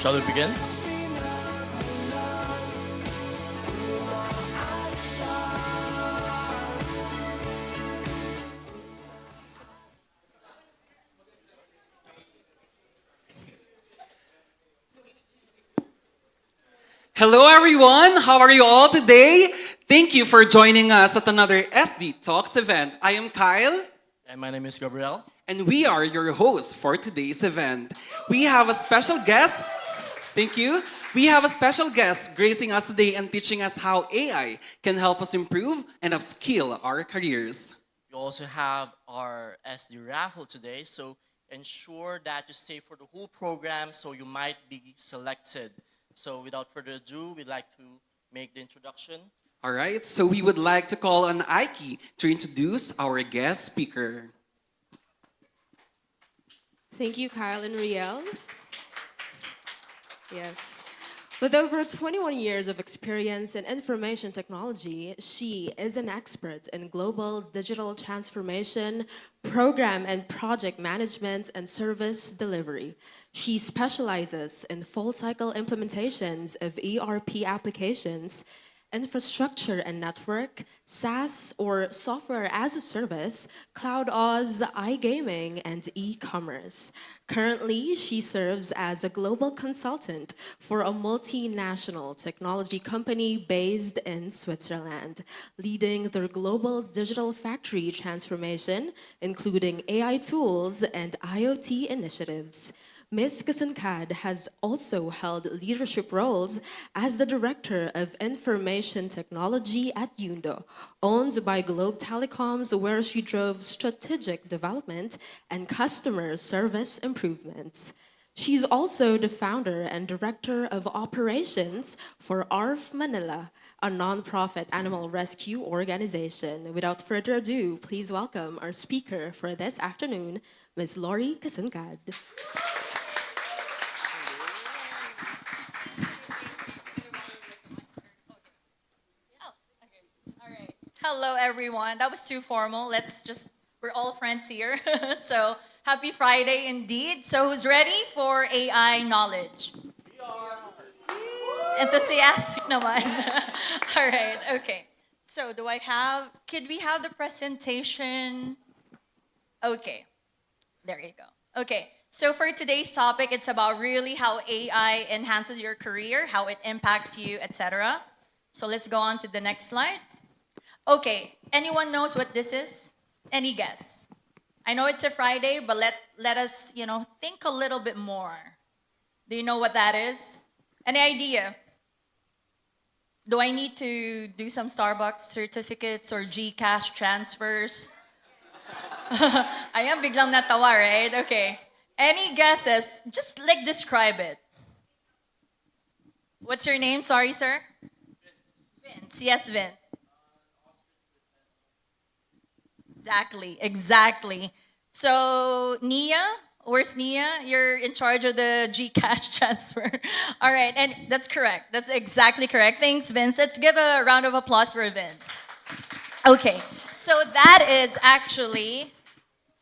Shall we begin? Hello, everyone. How are you all today? Thank you for joining us at another SD Talks event. I am Kyle, And my name is Gabriel. and we are your hosts for today's event. We have a special guest. Thank you. We have a special guest gracing us today and teaching us how AI can help us improve and upskill our careers. We also have our SD raffle today, so ensure that you stay for the whole program so you might be selected. So without further ado, we'd like to make the introduction. All right, so we would like to call on Aiki to introduce our guest speaker. Thank you, Kyle and Riel. Yes. With over 21 years of experience in information technology, she is an expert in global digital transformation, program and project management, and service delivery. She specializes in full cycle implementations of ERP applications, infrastructure and network, SaaS or software as a service, cloud Oz, iGaming, and e-commerce. Currently, she serves as a global consultant for a multinational technology company based in Switzerland, leading their global digital factory transformation, including AI tools and IoT initiatives. Ms. Kusunkad has also held leadership roles as the Director of Information Technology at Yundo, owned by Globe Telecoms, where she drove strategic development and customer service improvements. She's also the founder and director of operations for ARF Manila, a nonprofit animal rescue organization. Without further ado, please welcome our speaker for this afternoon, Ms. Lori Kasunkad. All right. Hello, everyone. That was too formal. We're all friends here. So, happy Friday indeed. So, who's ready for AI knowledge? We are. Enthusiastic naman. All right, okay. So, could we have the presentation? Okay, there you go. Okay, so for today's topic, it's about really how AI enhances your career, how it impacts you, etc. So, let's go on to the next slide. Okay, anyone knows what this is? Any guess? I know it's a Friday, but let us, think a little bit more. Do you know what that is? Any idea? Do I need to do some Starbucks certificates or GCash transfers? I am biglang natawa, right? Okay. Any guesses? Just describe it. What's your name? Sorry, sir. Vince. Yes, Vince. Exactly. So, Nia, where's Nia? You're in charge of the GCash transfer. All right, and that's correct. That's exactly correct. Thanks, Vince. Let's give a round of applause for Vince. Okay, so that is actually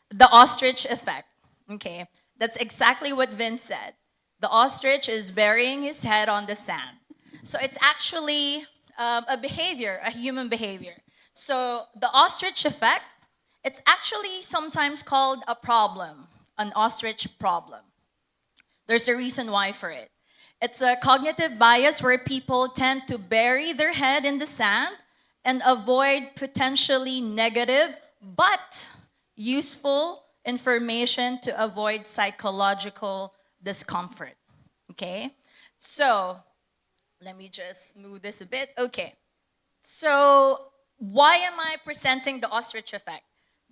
the ostrich effect. Okay, that's exactly what Vince said. The ostrich is burying his head on the sand. So it's actually a behavior, a human behavior. So the ostrich effect, it's actually sometimes called a problem, an ostrich problem. There's a reason why for it. It's a cognitive bias where people tend to bury their head in the sand and avoid potentially negative but useful information to avoid psychological discomfort. Okay? So, let me just move this a bit. Okay. So, why am I presenting the ostrich effect?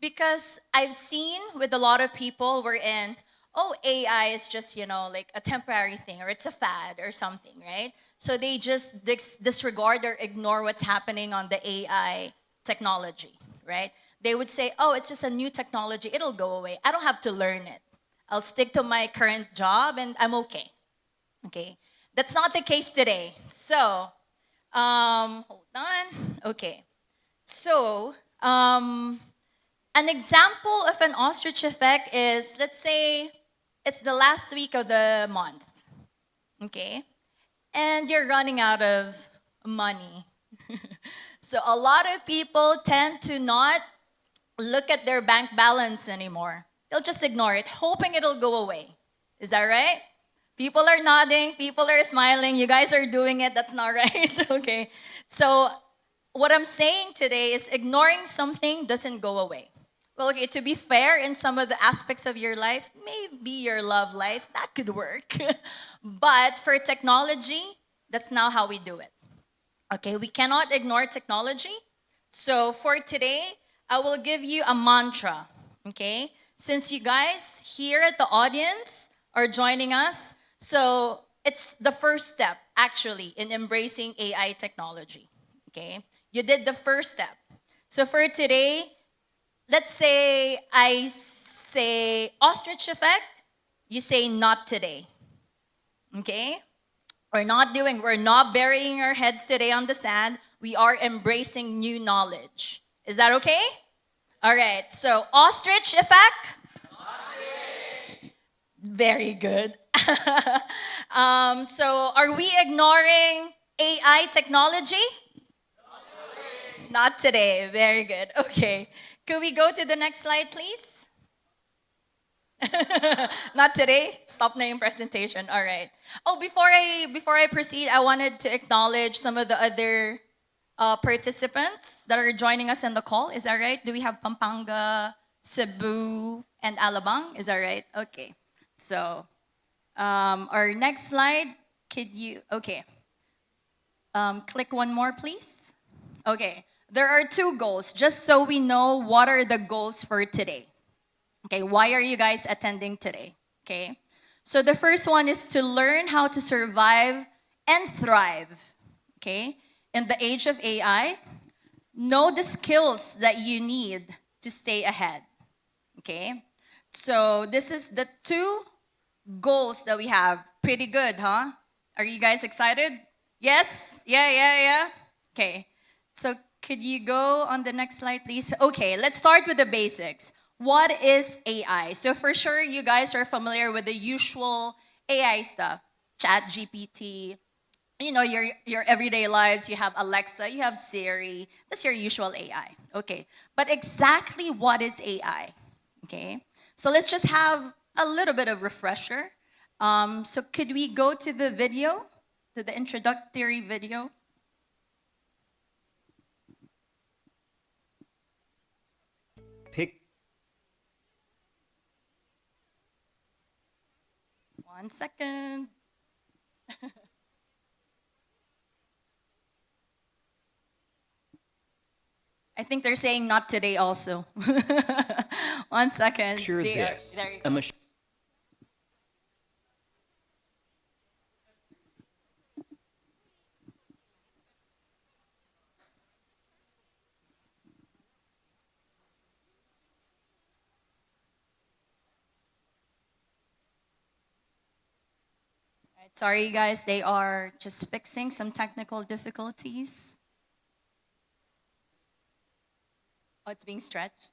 Because I've seen with a lot of people AI is just, like a temporary thing or it's a fad or something, right? So they just disregard or ignore what's happening on the AI technology, right? They would say, oh, it's just a new technology. It'll go away. I don't have to learn it. I'll stick to my current job and I'm okay. Okay? That's not the case today. So, hold on. Okay. So, an example of an ostrich effect is, let's say, it's the last week of the month. okay? And you're running out of money. So a lot of people tend to not look at their bank balance anymore. They'll just ignore it, hoping it'll go away. Is that right? People are nodding, people are smiling, you guys are doing it, that's not right. Okay. So what I'm saying today is ignoring something doesn't go away. Well, okay, to be fair, in some of the aspects of your life, maybe your love life, that could work. But for technology, that's not how we do it. Okay, we cannot ignore technology. So for today, I will give you a mantra, okay? Since you guys here at the audience are joining us, so it's the first step, actually, in embracing AI technology, okay? You did the first step. So for today, let's say I say ostrich effect, you say not today, okay? We're not burying our heads today on the sand. We are embracing new knowledge. Is that okay? All right, so ostrich effect? Very good. So are we ignoring AI technology? Not today. Very good. Okay. Could we go to the next slide, please? Not today. Stop na yung presentation. All right. Oh, before I proceed, I wanted to acknowledge some of the other participants that are joining us in the call. Is that right? Do we have Pampanga, Cebu, and Alabang? Is that right? Okay. So, our next slide. Okay. Click one more, please. Okay. There are two goals, just so we know what are the goals for today. Okay, why are you guys attending today? Okay, so the first one is to learn how to survive and thrive. Okay, in the age of AI, know the skills that you need to stay ahead. Okay, so this is the two goals that we have. Pretty good, huh? Are you guys excited? Yes? Yeah. Okay, so could you go on the next slide, please? Okay, let's start with the basics. What is AI? So for sure, you guys are familiar with the usual AI stuff. Chat GPT, your everyday lives. You have Alexa, you have Siri. That's your usual AI. Okay, but exactly what is AI? Okay, so let's just have a little bit of refresher. So could we go to the video, to the introductory video? Pick 1 second. I think they're saying not today also. 1 second. picture There this. you A go. machine. Right, sorry, guys. They are just fixing some technical difficulties. Oh, it's being stretched.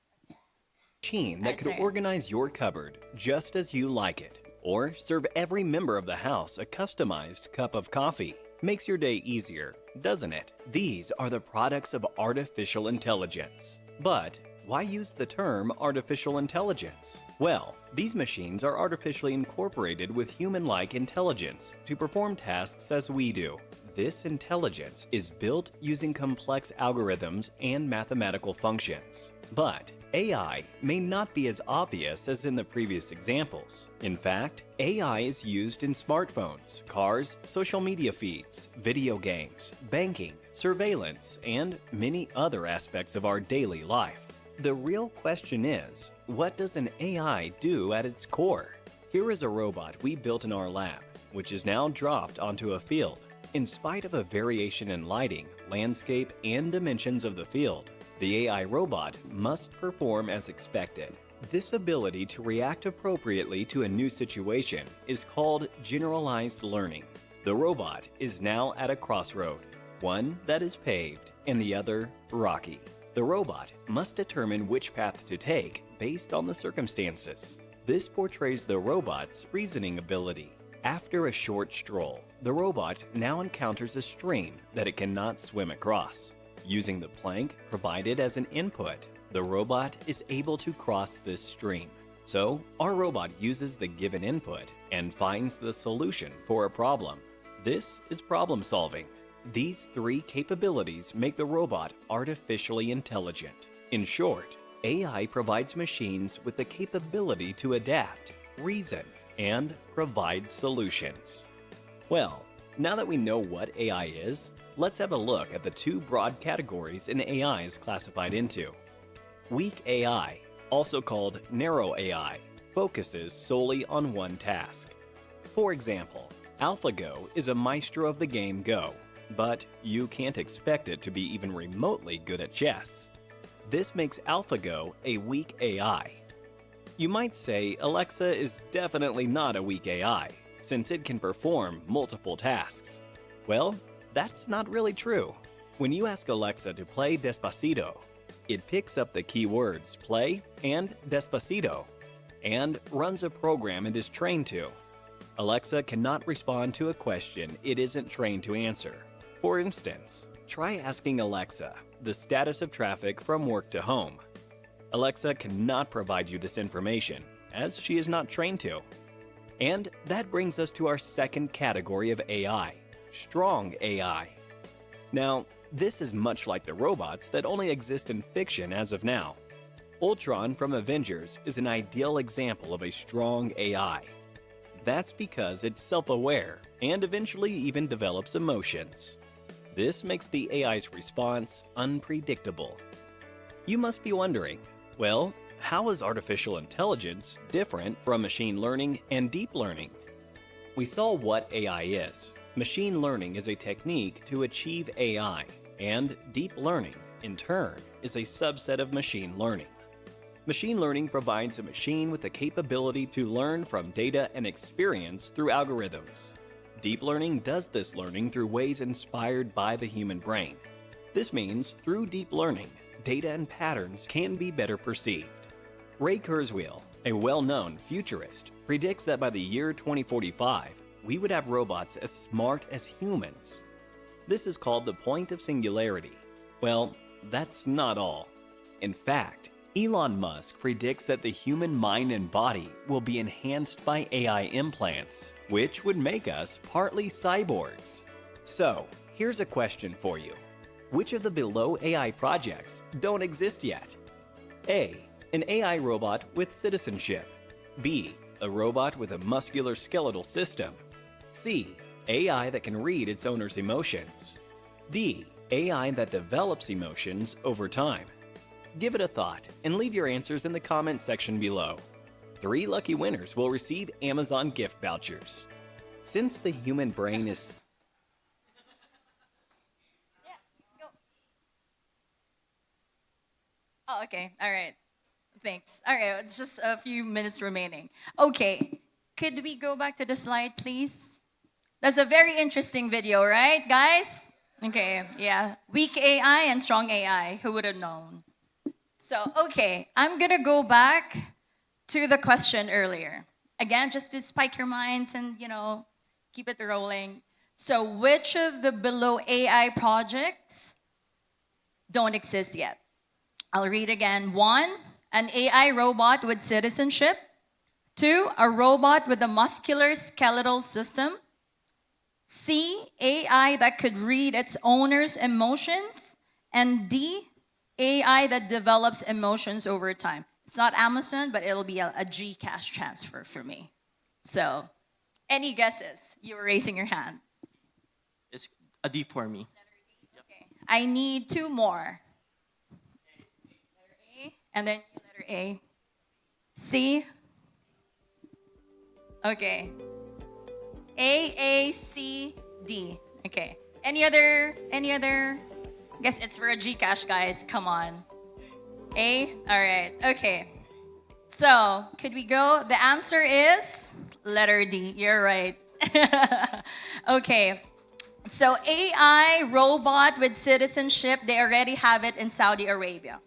Machine that Alright, could sorry. organize your cupboard just as you like it, or serve every member of the house a customized cup of coffee. Makes your day easier, doesn't it? These are the products of artificial intelligence. But why use the term artificial intelligence? Well, these machines are artificially incorporated with human-like intelligence to perform tasks as we do. This intelligence is built using complex algorithms and mathematical functions. But AI may not be as obvious as in the previous examples. In fact, AI is used in smartphones, cars, social media feeds, video games, banking, surveillance, and many other aspects of our daily life. The real question is, what does an AI do at its core? Here is a robot we built in our lab, which is now dropped onto a field. In spite of a variation in lighting, landscape, and dimensions of the field, the AI robot must perform as expected. This ability to react appropriately to a new situation is called generalized learning. The robot is now at a crossroad, one that is paved and the other rocky. The robot must determine which path to take based on the circumstances. This portrays the robot's reasoning ability. After a short stroll, the robot now encounters a stream that it cannot swim across. Using the plank provided as an input, the robot is able to cross this stream. So, our robot uses the given input and finds the solution for a problem. This is problem solving. These three capabilities make the robot artificially intelligent. In short, AI provides machines with the capability to adapt, reason, and provide solutions. Well, now that we know what AI is, let's have a look at the two broad categories an AI is classified into. Weak AI, also called narrow AI, focuses solely on one task. For example, AlphaGo is a maestro of the game Go, but you can't expect it to be even remotely good at chess. This makes AlphaGo a weak AI. You might say Alexa is definitely not a weak AI, since it can perform multiple tasks. Well, that's not really true. When you ask Alexa to play Despacito, it picks up the keywords play and Despacito, and runs a program it is trained to. Alexa cannot respond to a question it isn't trained to answer. For instance, try asking Alexa the status of traffic from work to home. Alexa cannot provide you this information, as she is not trained to. And that brings us to our second category of AI, strong AI. Now, this is much like the robots that only exist in fiction as of now. Ultron from Avengers is an ideal example of a strong AI. That's because it's self-aware and eventually even develops emotions. This makes the AI's response unpredictable. You must be wondering, well, how is artificial intelligence different from machine learning and deep learning? We saw what AI is. Machine learning is a technique to achieve AI, and deep learning, in turn, is a subset of machine learning. Machine learning provides a machine with the capability to learn from data and experience through algorithms. Deep learning does this learning through ways inspired by the human brain. This means through deep learning, data and patterns can be better perceived. Ray Kurzweil, a well-known futurist, predicts that by the year 2045, we would have robots as smart as humans. This is called the point of singularity. Well, that's not all. In fact, Elon Musk predicts that the human mind and body will be enhanced by AI implants, which would make us partly cyborgs. So, here's a question for you. Which of the below AI projects don't exist yet? A. An AI robot with citizenship. B. A robot with a muscular skeletal system. C. AI that can read its owner's emotions. D. AI that develops emotions over time. Give it a thought and leave your answers in the comment section below. 3 lucky winners will receive Amazon gift vouchers. Since the human brain is... Oh, okay. All right. Thanks. All right. It's just a few minutes remaining. Okay. Could we go back to the slide, please? That's a very interesting video, right, guys? Okay. Yeah. Weak AI and strong AI. Who would have known? So, okay. I'm going to go back to the question earlier. Again, just to spike your minds and, keep it rolling. So, which of the below AI projects don't exist yet? I'll read again. 1, an AI robot with citizenship. 2, a robot with a muscular skeletal system. C, AI that could read its owner's emotions. And D, AI that develops emotions over time. It's not Amazon, but it'll be a Gcash transfer for me. So, any guesses? You were raising your hand. It's a D for me. Okay. I need 2 more. Letter A, and then letter A. C. Okay. A, C, D. Okay. Any other? Guess it's for a Gcash, guys. Come on. A? All right. Okay. So, could we go? The answer is letter D. You're right. Okay. So, AI robot with citizenship, they already have it in Saudi Arabia.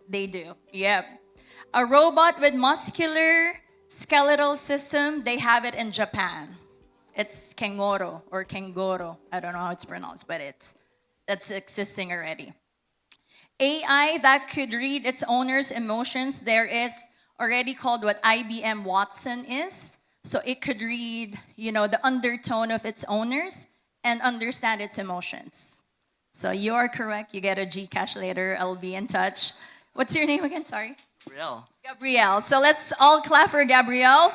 They do. Yep. A robot with muscular skeletal system, they have it in Japan. It's Kengoro or Kengoro. I don't know how it's pronounced, but that's existing already. AI that could read its owner's emotions, there is already called what IBM Watson is. So it could read, the undertone of its owners and understand its emotions. So you are correct. You get a Gcash later. I'll be in touch. What's your name again? Sorry. Real. Gabrielle. So let's all clap for Gabrielle.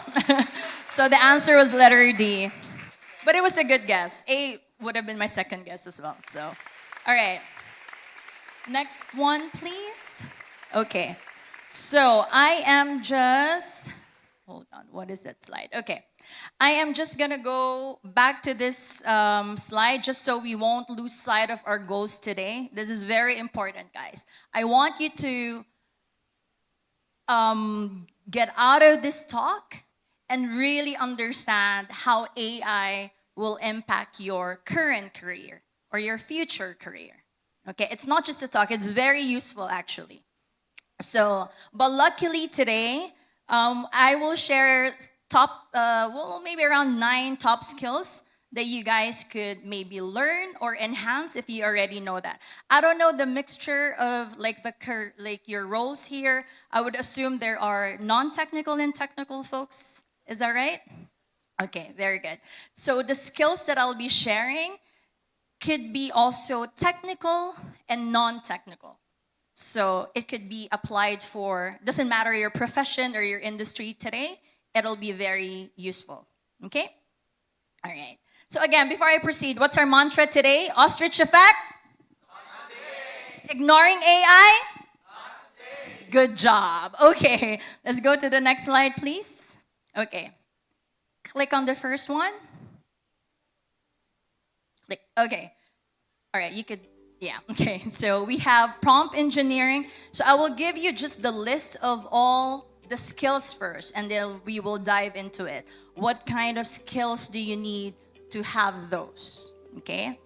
So the answer was letter D. But it was a good guess. A would have been my second guess as well. So, all right. Next one, please. Okay. So I am just, hold on, what is that slide? Okay. I am just going to go back to this slide just so we won't lose sight of our goals today. This is very important, guys. I want you to get out of this talk and really understand how AI will impact your current career or your future career. Okay, it's not just a talk, it's very useful actually. So, but luckily today, I will share maybe around 9 top skills that you guys could maybe learn or enhance if you already know that. I don't know the mixture of your roles here. I would assume there are non-technical and technical folks. Is that right? Okay, very good. So the skills that I'll be sharing could be also technical and non-technical. So it could be applied for, doesn't matter your profession or your industry today, it'll be very useful. Okay? All right. So again, before I proceed, what's our mantra today? Ostrich effect? Not today. Ignoring AI? Not today. Good job. Okay, let's go to the next slide, please. Okay. Click on the first one. Click. Okay. All right, you could, yeah, okay. So we have prompt engineering. So I will give you just the list of all the skills first, and then we will dive into it. What kind of skills do you need to have those? Okay.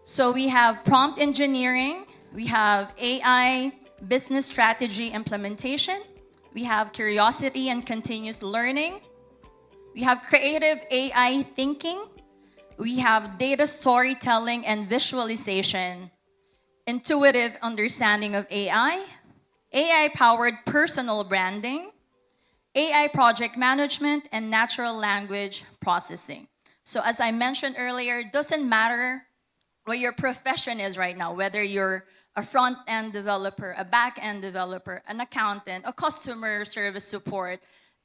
So we have prompt engineering. We have AI business strategy implementation. We have curiosity and continuous learning. We have creative AI thinking. We have data storytelling and visualization, intuitive understanding of AI, AI-powered personal branding, AI project management, and natural language processing. So as I mentioned earlier, it doesn't matter what your profession is right now, whether you're a front-end developer, a back-end developer, an accountant, a customer service support,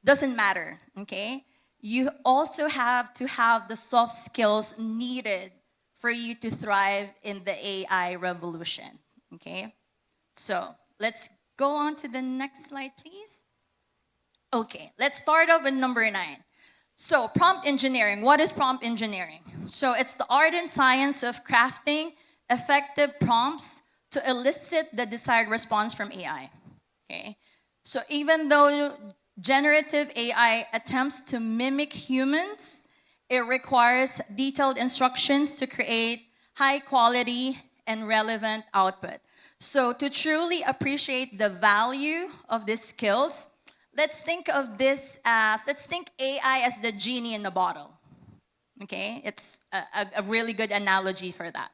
doesn't matter, okay? You also have to have the soft skills needed for you to thrive in the AI revolution, okay? So let's go on to the next slide, please. Okay, let's start off with number 9. So prompt engineering, what is prompt engineering? So it's the art and science of crafting effective prompts to elicit the desired response from AI, okay? So even though generative AI attempts to mimic humans, it requires detailed instructions to create high quality and relevant output. So to truly appreciate the value of these skills, let's think AI as the genie in the bottle. Okay, it's a really good analogy for that.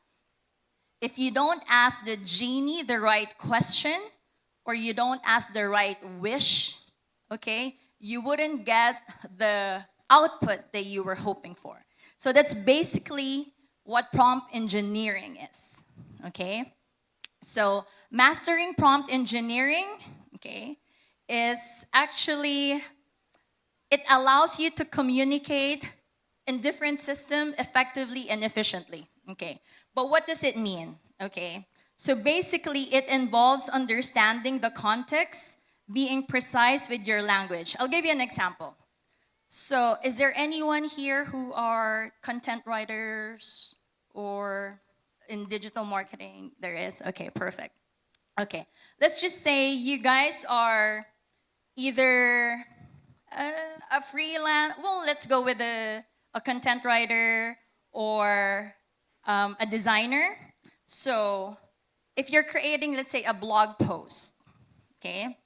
If you don't ask the genie the right question, or you don't ask the right wish, okay, you wouldn't get the output that you were hoping for. So that's basically what prompt engineering is, okay? So mastering prompt engineering, okay, is actually, it allows you to communicate in different systems effectively and efficiently, okay? But what does it mean, okay? So basically, it involves understanding the context, being precise with your language. I'll give you an example. So is there anyone here who are content writers or in digital marketing? There is? Okay, perfect. Okay, let's just say you guys are either a freelance, well, let's go with a content writer or a designer. So if you're creating, let's say, a blog post, okay?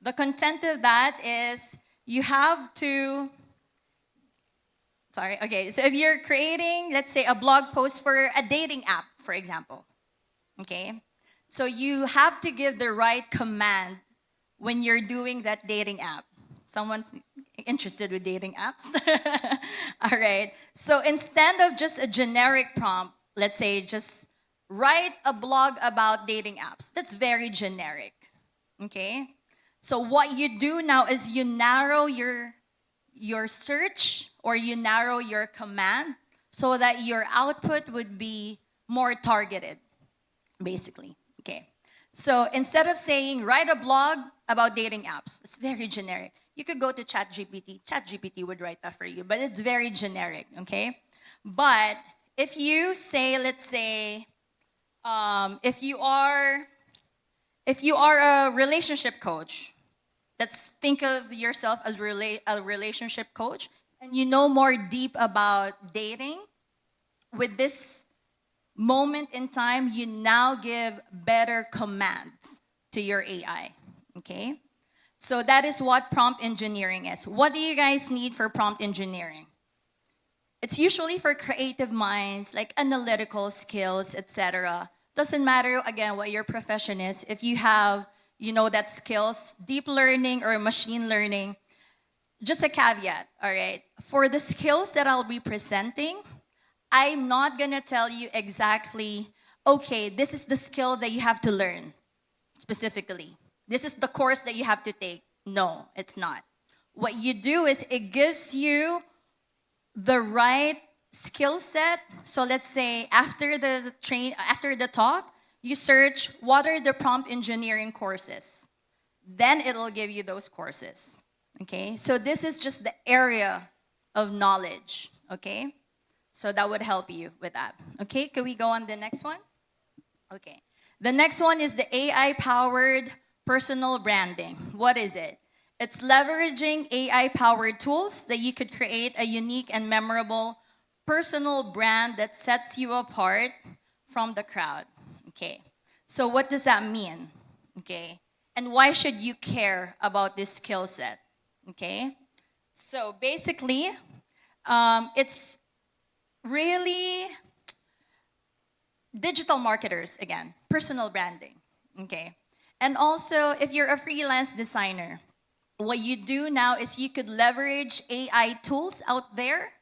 The content of that is you have to, sorry, okay, so if you're creating, let's say, a blog post for a dating app, for example, okay? So you have to give the right command when you're doing that dating app. Someone's interested with dating apps? All right. So instead of just a generic prompt, let's say just write a blog about dating apps. That's very generic. Okay? So what you do now is you narrow your search, or you narrow your command so that your output would be more targeted, basically. Okay. So instead of saying write a blog about dating apps, it's very generic. You could go to ChatGPT. ChatGPT would write that for you, but it's very generic, okay? But if you say, let's say, if you are a relationship coach, let's think of yourself as a relationship coach, and you know more deep about dating. With this moment in time, you now give better commands to your AI, okay? So that is what prompt engineering is. What do you guys need for prompt engineering? It's usually for creative minds, like analytical skills, etc. Doesn't matter, again, what your profession is. If you have, that skills, deep learning or machine learning, just a caveat, all right? For the skills that I'll be presenting, I'm not gonna tell you exactly, okay, this is the skill that you have to learn specifically. This is the course that you have to take. No, it's not. What you do is it gives you the right skill set. So let's say after the talk, you search what are the prompt engineering courses. Then it'll give you those courses. Okay? So this is just the area of knowledge. Okay? So that would help you with that. Okay, could we go on the next one? Okay. The next one is the AI-powered personal branding. What is it? It's leveraging AI-powered tools that you could create a unique and memorable personal brand that sets you apart from the crowd. Okay. So what does that mean? Okay. And why should you care about this skill set? Okay. So basically, it's really digital marketers, again, personal branding, okay? And also, if you're a freelance designer, what you do now is you could leverage AI tools out there,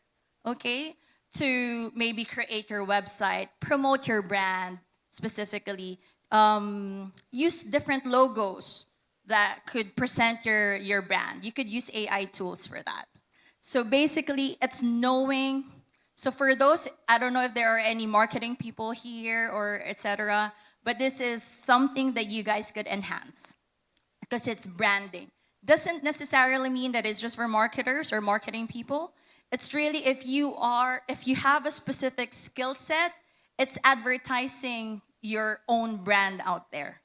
okay, to maybe create your website, promote your brand specifically, use different logos that could present your brand. You could use AI tools for that. So basically, it's knowing. So for those, I don't know if there are any marketing people here or etc., but this is something that you guys could enhance because it's branding. Doesn't necessarily mean that it's just for marketers or marketing people. It's really if you have a specific skill set, it's advertising your own brand out there.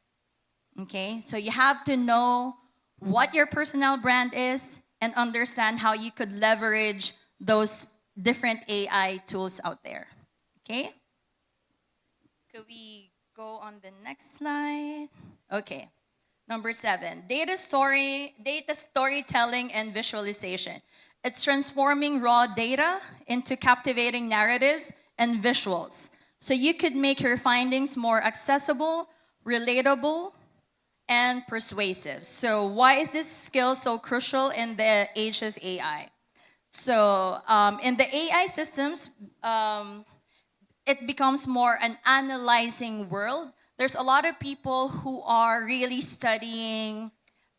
Okay? So you have to know what your personal brand is and understand how you could leverage those different AI tools out there. Okay? Could we go on the next slide? Okay. Number 7, data storytelling and visualization. It's transforming raw data into captivating narratives and visuals. So you could make your findings more accessible, relatable, and persuasive. So why is this skill so crucial in the age of AI? So in the AI systems, it becomes more an analyzing world. There's a lot of people who are really studying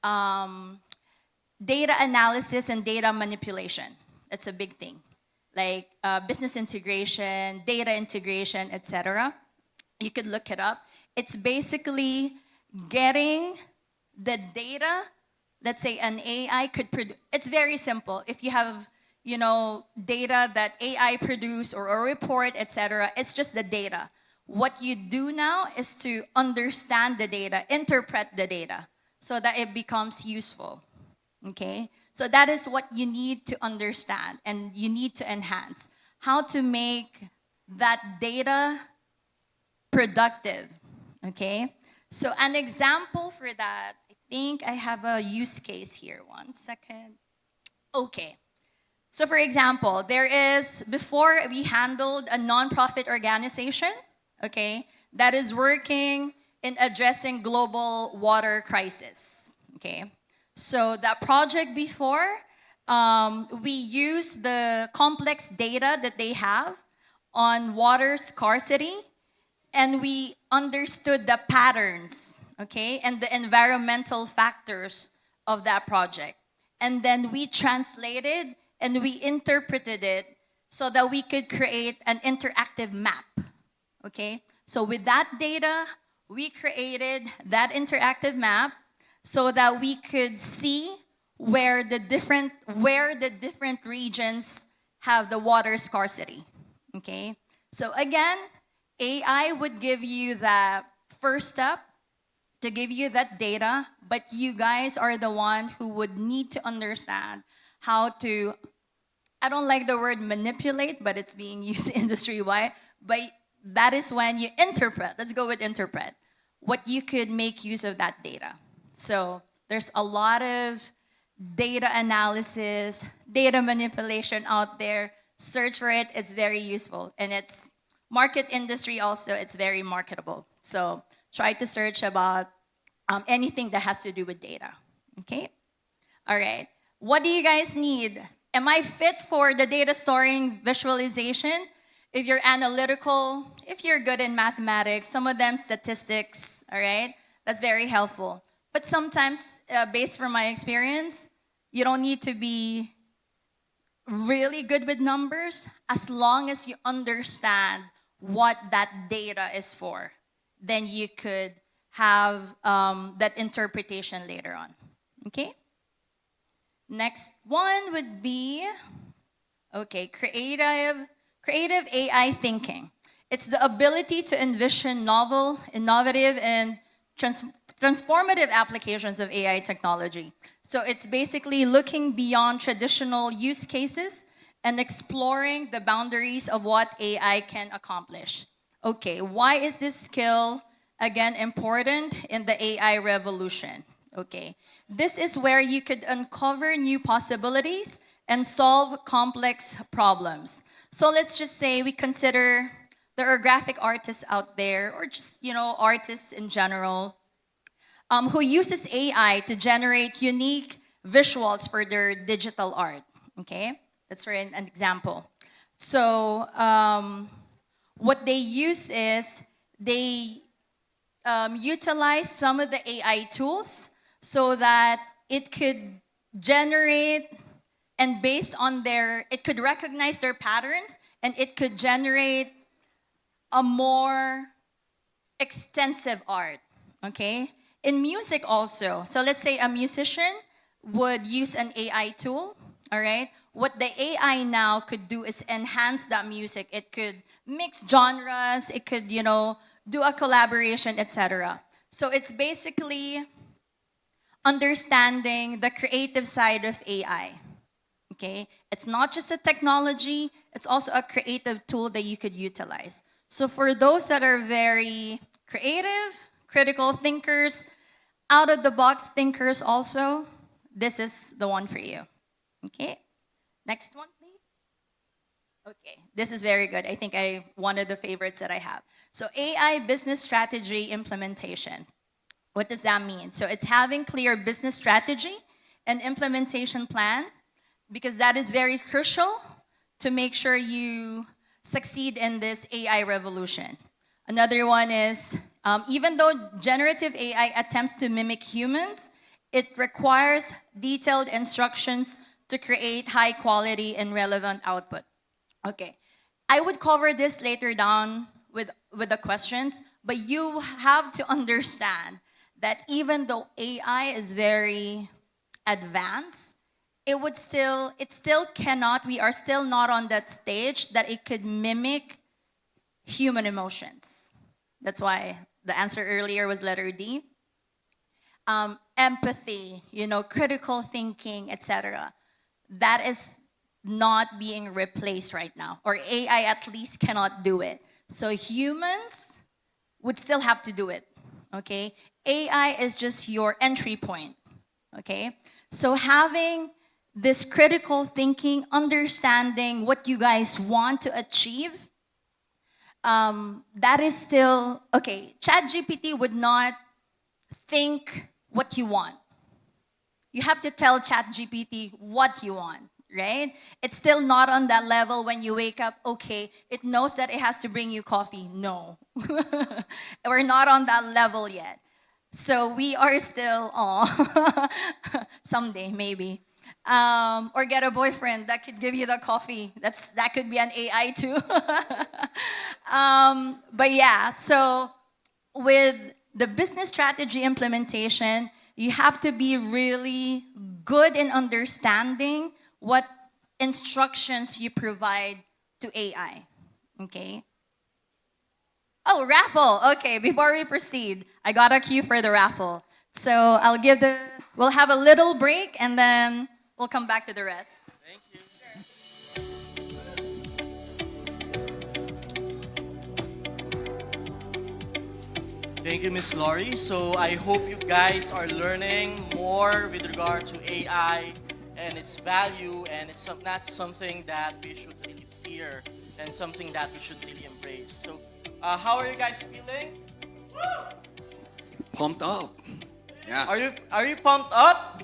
data analysis and data manipulation. That's a big thing. Like business integration, data integration, etc. You could look it up. It's basically getting the data. Let's say an AI could produce. It's very simple. If you have data that AI produce or a report, etc. It's just the data. What you do now is to understand the data, interpret the data, so that it becomes useful. Okay? So that is what you need to understand and you need to enhance. How to make that data productive. Okay? So an example for that, I think I have a use case here. One second. Okay. So for example, before we handled a nonprofit organization, okay, that is working in addressing global water crisis, okay. So that project before, we used the complex data that they have on water scarcity, and we understood the patterns, okay, and the environmental factors of that project. And then we translated and we interpreted it so that we could create an interactive map, okay? So with that data, we created that interactive map so that we could see where the different regions have the water scarcity, okay? So again, AI would give you that first step to give you that data, but you guys are the one who would need to understand how to, I don't like the word manipulate, but it's being used industry-wide, but that is when you interpret, let's go with interpret, what you could make use of that data. So there's a lot of data analysis, data manipulation out there. Search for it, it's very useful. And it's market industry also, it's very marketable. So try to search about anything that has to do with data, okay? All right, what do you guys need? Am I fit for the data storing visualization? If you're analytical, if you're good in mathematics, some of them statistics, all right? That's very helpful. But sometimes, based from my experience, you don't need to be really good with numbers as long as you understand what that data is for. Then you could have that interpretation later on, okay? Next one would be, okay, creative AI thinking. It's the ability to envision novel, innovative, and transformative applications of AI technology. So it's basically looking beyond traditional use cases and exploring the boundaries of what AI can accomplish. Okay, why is this skill, again, important in the AI revolution? Okay, this is where you could uncover new possibilities and solve complex problems. So let's just say we consider there are graphic artists out there, or just, artists in general, who uses AI to generate unique visuals for their digital art, okay? That's for an example. So what they use is they utilize some of the AI tools so that it could generate, and based on it could recognize their patterns, and it could generate a more extensive art, okay? In music also, so let's say a musician would use an AI tool, all right? What the AI now could do is enhance that music. It could mix genres, it could, do a collaboration, etc. So it's basically understanding the creative side of AI, okay? It's not just a technology, it's also a creative tool that you could utilize. So for those that are very creative, critical thinkers, out-of-the-box thinkers also, this is the one for you, okay? Next one, please. Okay, this is very good. I think one of the favorites that I have. So AI business strategy implementation. What does that mean? So it's having clear business strategy and implementation plan, because that is very crucial to make sure you succeed in this AI revolution. Another one is, even though generative AI attempts to mimic humans, it requires detailed instructions to create high quality and relevant output. Okay, I would cover this later down with the questions, but you have to understand that even though AI is very advanced, it still cannot, we are still not on that stage that it could mimic human emotions. That's why the answer earlier was letter D. Empathy, critical thinking, etc. That is not being replaced right now, or AI at least cannot do it. So humans would still have to do it, okay? AI is just your entry point, okay? So having this critical thinking, understanding what you guys want to achieve, that is still, okay, ChatGPT would not think what you want. You have to tell ChatGPT what you want, right? It's still not on that level when you wake up, okay, it knows that it has to bring you coffee. No. We're not on that level yet. So we are still, someday maybe. Or get a boyfriend that could give you the coffee. That could be an AI too. But yeah, so with the business strategy implementation, you have to be really good in understanding what instructions you provide to AI. Okay? Oh, raffle. Okay, before we proceed, I got a cue for the raffle. So we'll have a little break and then we'll come back to the rest. Thank you. Thank you, Miss Laurie. So I hope you guys are learning more with regard to AI and its value, and it's not something that we should really fear and something that we should really embrace. So how are you guys feeling? Pumped up. Yeah. Are you pumped up?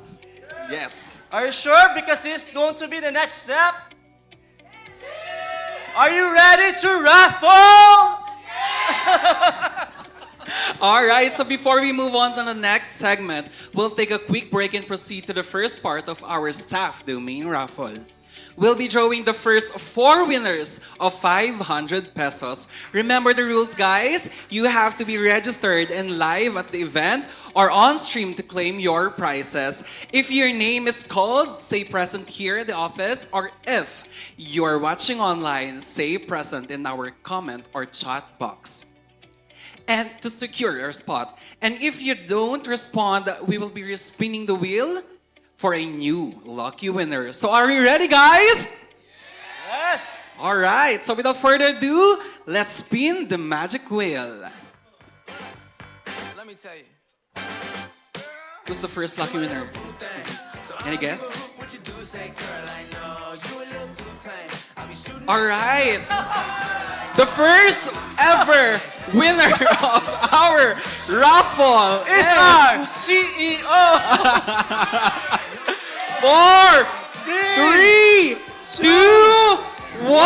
Yes. Are you sure? Because this is going to be the next step. Are you ready to raffle? All right, so before we move on to the next segment, we'll take a quick break and proceed to the first part of our staff domain raffle. We'll be drawing the first 4 winners of 500 pesos. Remember the rules, guys. You have to be registered and live at the event or on stream to claim your prizes. If your name is called, say present here at the office, or if you're watching online, say present in our comment or chat box. And to secure your spot. And if you don't respond, we will be spinning the wheel for a new lucky winner. So are you ready, guys? Yes. All right, so without further ado, let's spin the magic wheel. Let me tell you. Who's the first lucky winner? Any guess? All right. The first ever winner of our raffle Is our CEO. 4, 3, 2, 1.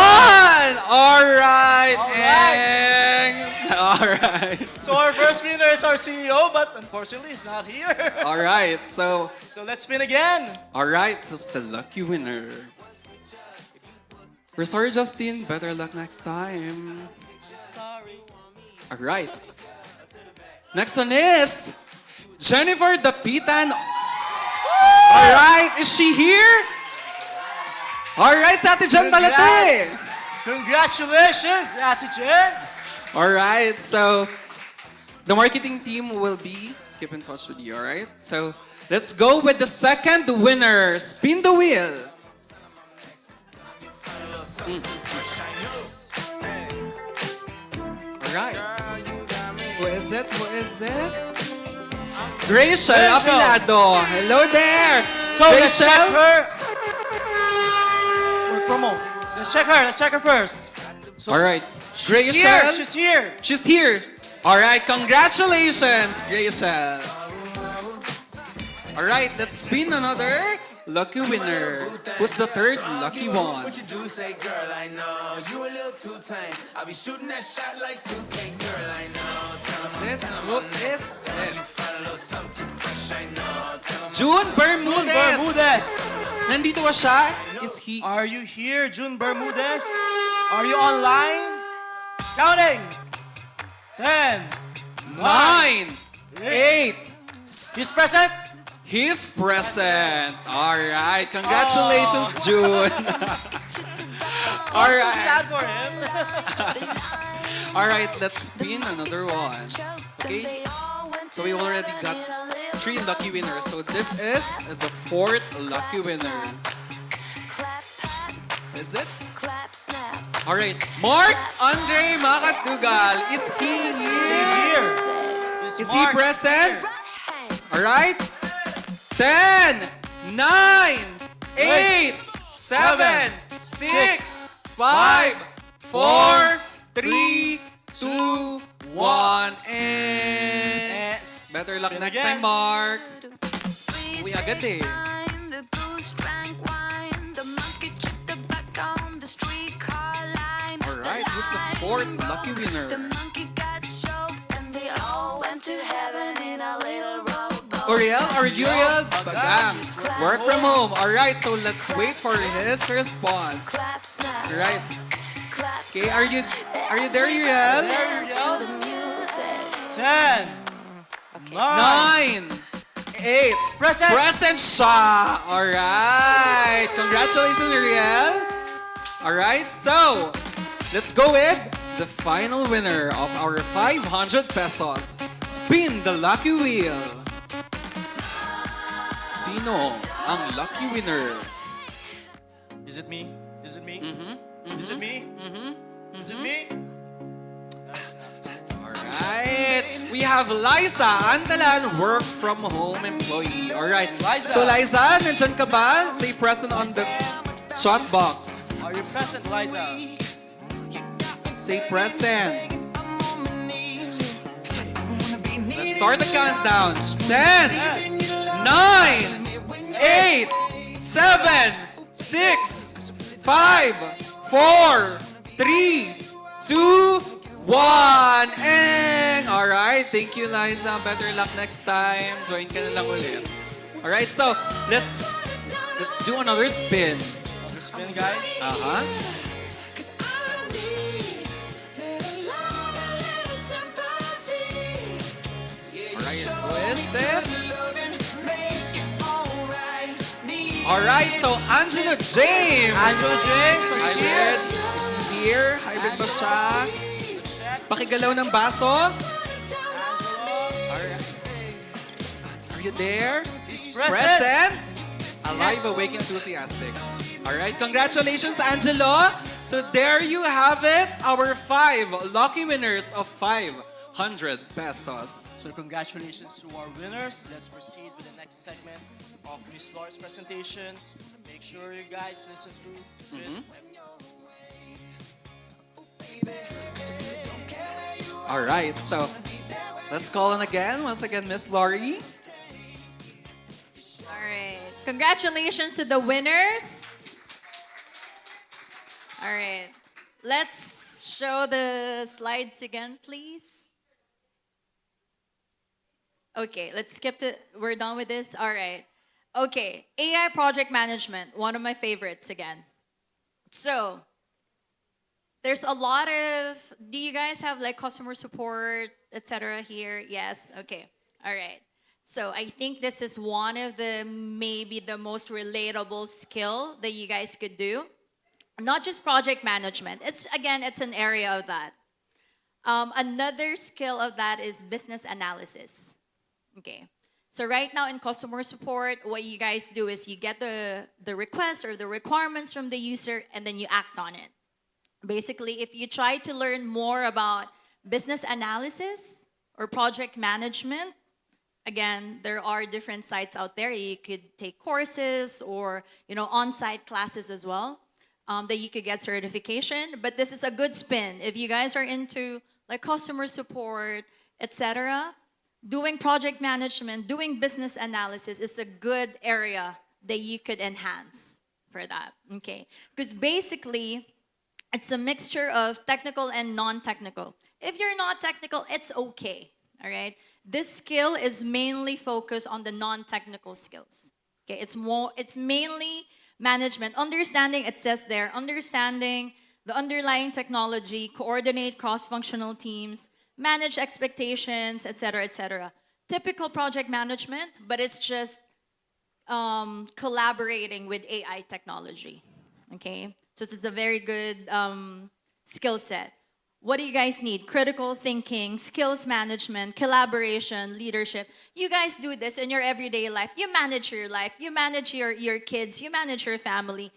All right. Thanks. All right. So our first winner is our CEO, but unfortunately he's not here. All right. So, let's spin again. all right. That's the lucky winner. We're sorry, Justin. Better luck next time. Sorry. All right. Next one is Jennifer Dapitan. All right. Is she here? All right, sa Ate Jen Balate. Congratulations, Ate Jen. All right. So the marketing team will keep in touch with you. All right. So let's go with the second winner. Spin the wheel. Alright. Who is it? Who is it? Rachel Apilado. Hello there. So let's check Rachel. her. Promo. Let's check her first. So Alright. she's here. She's here. She's here. Alright. Congratulations, Rachel. Alright. Let's spin another lucky winner. Who's the third lucky one? What you do, say, girl, I know you a little too tame. I'll be shooting that shot like 2K, girl, I know. Tell 'em Who is you it? find a little something too fresh, I know. Tell 'em June Bermudez. Bermudez. Nandito ba siya? Is he? Are you here, June Bermudez? Are you online? Counting. 10, 9. 9, 8. He's present. He's present. All right. Congratulations, June. All So right. sad for him. All right. Let's spin another one. Okay. So we already got 3 lucky winners. So this is the 4th lucky winner. Is it? All right. Mark Andre Makatugal. Is he here? Is he Mark present? here. All right. 10, 9, 8, 7, 6, 5, 4, 3, 2, 1, and... Yes. Better luck Spin next again. time, Mark. Uwi agad eh. Alright, who's the fourth lucky winner? Uriel or Uriel? Bam. Work from home. Alright, so let's wait for his response. Alright. Okay, are you there, Uriel? There you go. 10, 9, 8. Present. Present siya. Alright. Congratulations, Uriel. Alright, so let's go with the final winner of our 500 pesos. Spin the lucky wheel. Sino ang lucky winner? Is it me? Is it me? Is it me? Is it me? That's not. Alright. We have Liza Andalan, work from home employee. Alright. Liza. So Liza, nandyan ka ba? Say present on the chat box. Are you present, Liza? Say present. Let's start the countdown. 10, 9, 8, 7, 6, 5, 4, 3, 2, 1, and alright, thank you, Liza. Better luck next time. Join ka na lang ulit. Alright, so let's do another spin. Another spin, guys. Alright, listen. Alright, so Angela James. Angela James, are you Hybrid. here? Is he here? Hybrid ba siya? Pakigalaw ng baso. Alright. Are you there? He's Present? Alive, awake, enthusiastic. Alright, congratulations, Angelo. So there you have it, our 5 lucky winners of 500 pesos. So congratulations to our winners. Let's proceed with the next segment of Miss Laura's presentation. Make sure you guys listen through it. Alright, so let's call on again, once again, Miss Laurie. All right. Congratulations to the winners. All right. Let's show the slides again, please. Okay, let's skip to, we're done with this. All right. Okay, AI project management, one of my favorites again. So, there's a lot of, do you guys have like customer support, etc. here? Yes, okay, all right. So I think this is one of the, maybe the most relatable skill that you guys could do. Not just project management, it's an area of that. Another skill of that is business analysis. Okay, so right now in customer support, what you guys do is you get the request or the requirements from the user and then you act on it. Basically, if you try to learn more about business analysis or project management, again, there are different sites out there. You could take courses or, on-site classes as well that you could get certification. But this is a good spin. If you guys are into like customer support, etc., doing project management, doing business analysis is a good area that you could enhance for that, okay? Because basically, it's a mixture of technical and non-technical. If you're not technical, it's okay, all right? This skill is mainly focused on the non-technical skills, okay? It's mainly management, understanding, it says there, understanding the underlying technology, coordinate cross-functional teams, manage expectations, etc., etc. Typical project management, but it's just collaborating with AI technology, okay? So this is a very good skill set. What do you guys need? Critical thinking, skills management, collaboration, leadership. You guys do this in your everyday life. You manage your life. You manage your kids. You manage your family.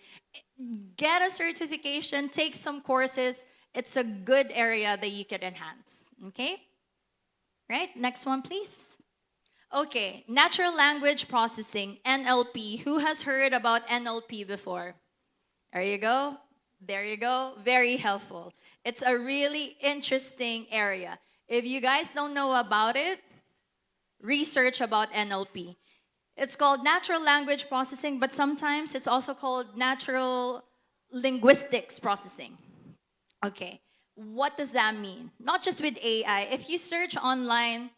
Get a certification. Take some courses. It's a good area that you could enhance. Okay? Right? Next one, please. Okay, natural language processing, NLP. Who has heard about NLP before? There you go. There you go. Very helpful. It's a really interesting area. If you guys don't know about it, research about NLP. It's called natural language processing, but sometimes it's also called natural linguistics processing. Okay, what does that mean? Not just with AI. If you search online,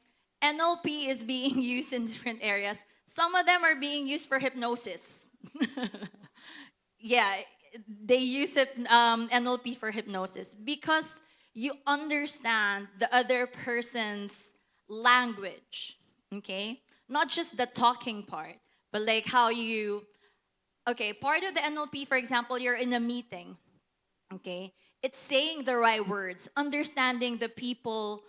NLP is being used in different areas. Some of them are being used for hypnosis. Yeah, they use it, NLP for hypnosis because you understand the other person's language, okay? Not just the talking part, but like how you, okay, part of the NLP, for example, you're in a meeting, okay? It's saying the right words, understanding the people,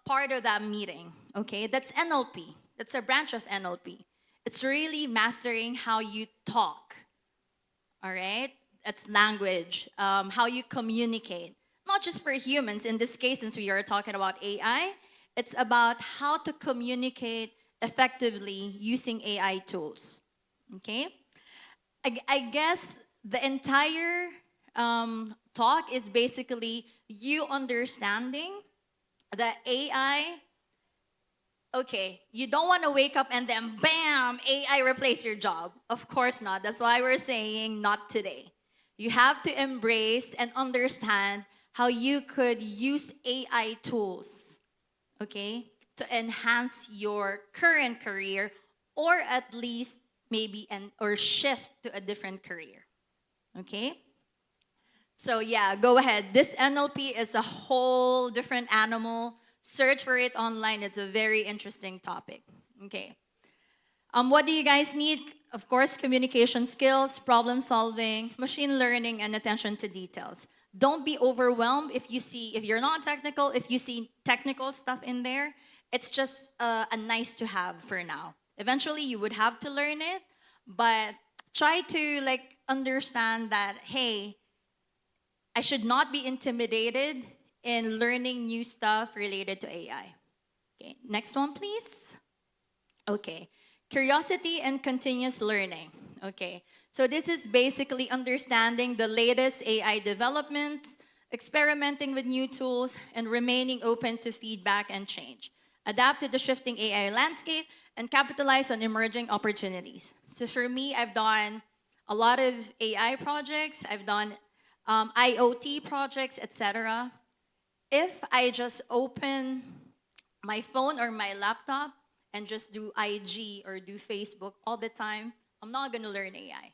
part of that meeting, okay? That's NLP. That's a branch of NLP. It's really mastering how you talk, all right? That's language, how you communicate. Not just for humans, in this case, since we are talking about AI, it's about how to communicate effectively using AI tools, okay? I guess the entire talk is basically you understanding that AI, okay, you don't want to wake up and then bam, AI replace your job. Of course not. That's why we're saying not today. You have to embrace and understand how you could use AI tools, okay, to enhance your current career or at least maybe or shift to a different career. Okay? So yeah, go ahead. This NLP is a whole different animal. Search for it online. It's a very interesting topic. Okay. What do you guys need? Of course, communication skills, problem solving, machine learning, and attention to details. Don't be overwhelmed if you're not technical, if you see technical stuff in there. It's just a nice to have for now. Eventually, you would have to learn it, but try to like understand that, hey, I should not be intimidated in learning new stuff related to AI. Okay, next one, please. Okay, curiosity and continuous learning. Okay, so this is basically understanding the latest AI developments, experimenting with new tools, and remaining open to feedback and change. Adapt to the shifting AI landscape and capitalize on emerging opportunities. So for me, I've done a lot of AI projects. I've done IoT projects, etc. If I just open my phone or my laptop and just do IG or do Facebook all the time, I'm not going to learn AI.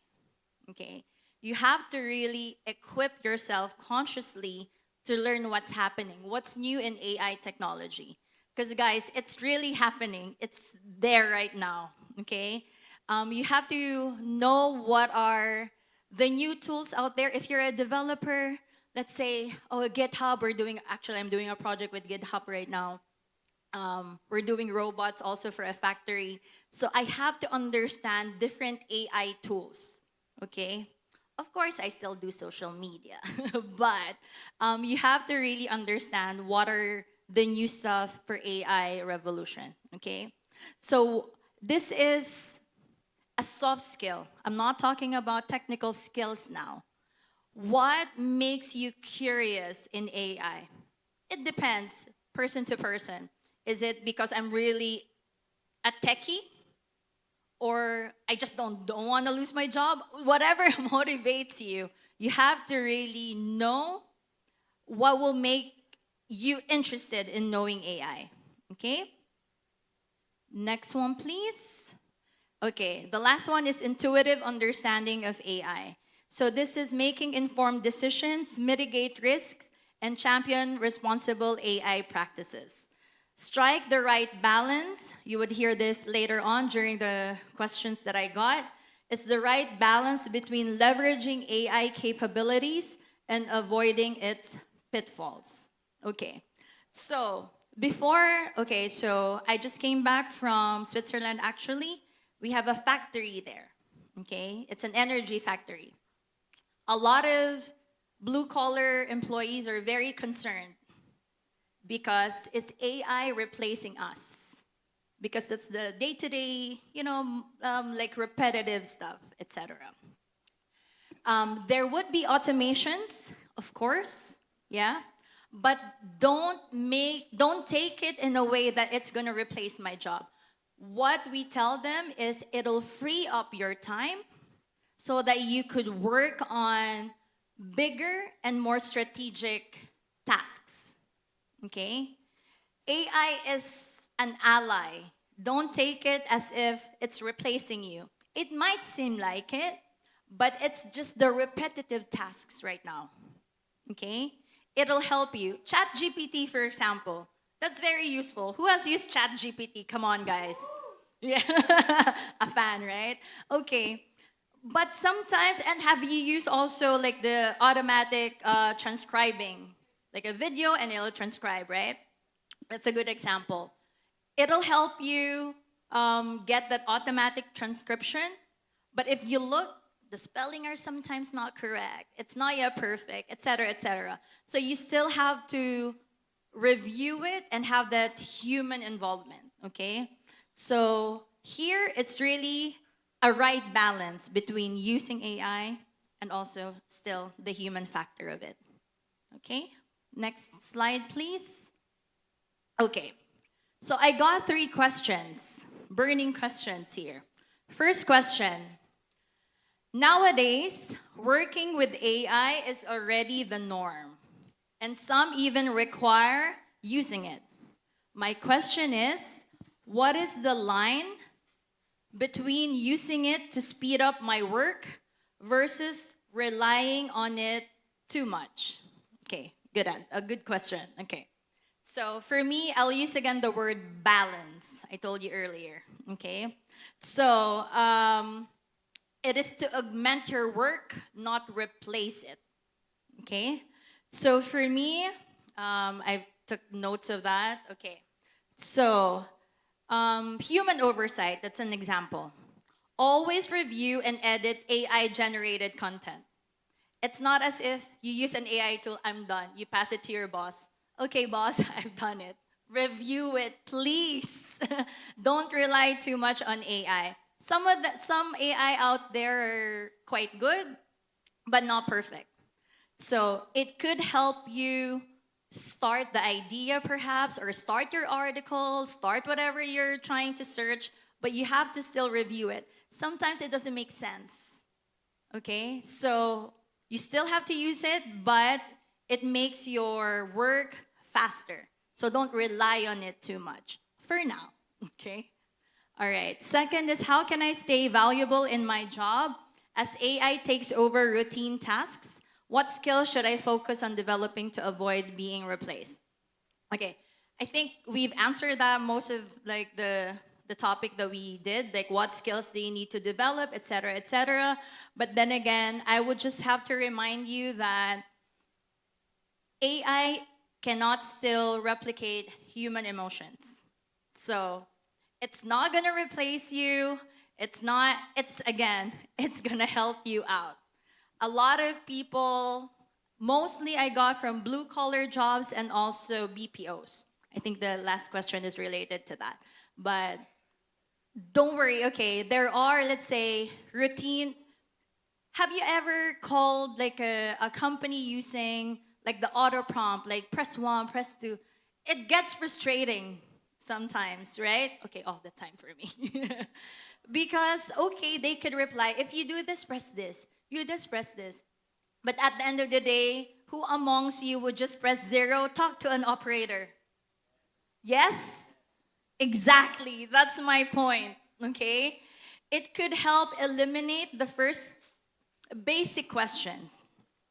Okay? You have to really equip yourself consciously to learn what's happening, what's new in AI technology. Because, guys, it's really happening. It's there right now. Okay? You have to know what are the new tools out there. If you're a developer, let's say, oh, GitHub, I'm doing a project with GitHub right now. We're doing robots also for a factory. So I have to understand different AI tools, okay? Of course, I still do social media, but you have to really understand what are the new stuff for AI revolution, okay? So this is a soft skill. I'm not talking about technical skills now. What makes you curious in AI? It depends person to person. Is it because I'm really a techie? Or I just don't want to lose my job? Whatever motivates you, you have to really know what will make you interested in knowing AI. Okay? Next one, please. Okay, the last one is intuitive understanding of AI. So this is making informed decisions, mitigate risks, and champion responsible AI practices. Strike the right balance. You would hear this later on during the questions that I got. It's the right balance between leveraging AI capabilities and avoiding its pitfalls. Okay, so so I just came back from Switzerland actually. We have a factory there, okay? It's an energy factory. A lot of blue-collar employees are very concerned because it's AI replacing us. because that's the day-to-day, like repetitive stuff, etc. There would be automations, of course, yeah, but don't take it in a way that it's gonna replace my job. What we tell them is it'll free up your time so that you could work on bigger and more strategic tasks. Okay? AI is an ally. Don't take it as if it's replacing you. It might seem like it, but it's just the repetitive tasks right now. Okay? It'll help you. Chat GPT, for example, that's very useful. Who has used Chat GPT? Come on, guys. Yeah, a fan, right? Okay. But sometimes, and have you used also like the automatic transcribing, like a video and it'll transcribe, right? That's a good example. It'll help you get that automatic transcription. But if you look, the spelling are sometimes not correct. It's not yet perfect, etc., etc. So you still have to review it and have that human involvement, okay? So here it's really a right balance between using AI and also still the human factor of it. Okay? Next slide, please. Okay. So I got 3 questions, burning questions here. First question. Nowadays, working with AI is already the norm, and some even require using it. My question is, what is the line between using it to speed up my work versus relying on it too much? Okay, a good question. Okay. So for me, I'll use again the word balance. I told you earlier. Okay. So it is to augment your work, not replace it. Okay. So for me, I took notes of that. Okay. So human oversight, that's an example. Always review and edit AI generated content. It's not as if you use an AI tool, I'm done. You pass it to your boss. Okay, boss, I've done it. Review it, please. Don't rely too much on AI. Some AI out there are quite good, but not perfect. So it could help you start the idea perhaps, or start your article, start whatever you're trying to search, but you have to still review it. Sometimes it doesn't make sense. Okay? So you still have to use it, but it makes your work faster. So don't rely on it too much for now. Okay? All right. Second is, how can I stay valuable in my job as AI takes over routine tasks? What skills should I focus on developing to avoid being replaced? Okay. I think we've answered that most of like the topic that we did, like what skills do you need to develop, etc., etc. But then again, I would just have to remind you that AI cannot still replicate human emotions. So it's not gonna replace you. It's gonna help you out. A lot of people, mostly I got from blue collar jobs and also BPOs. I think the last question is related to that. But don't worry, okay, there are, let's say, routine. Have you ever called like a company using like the auto prompt, like press 1, press 2? It gets frustrating sometimes, right? Okay, all the time for me. Because, okay, they could reply, if you do this, press this. You just press this. But at the end of the day, who amongst you would just press 0, talk to an operator? Yes? Exactly. That's my point, okay? It could help eliminate the first basic questions.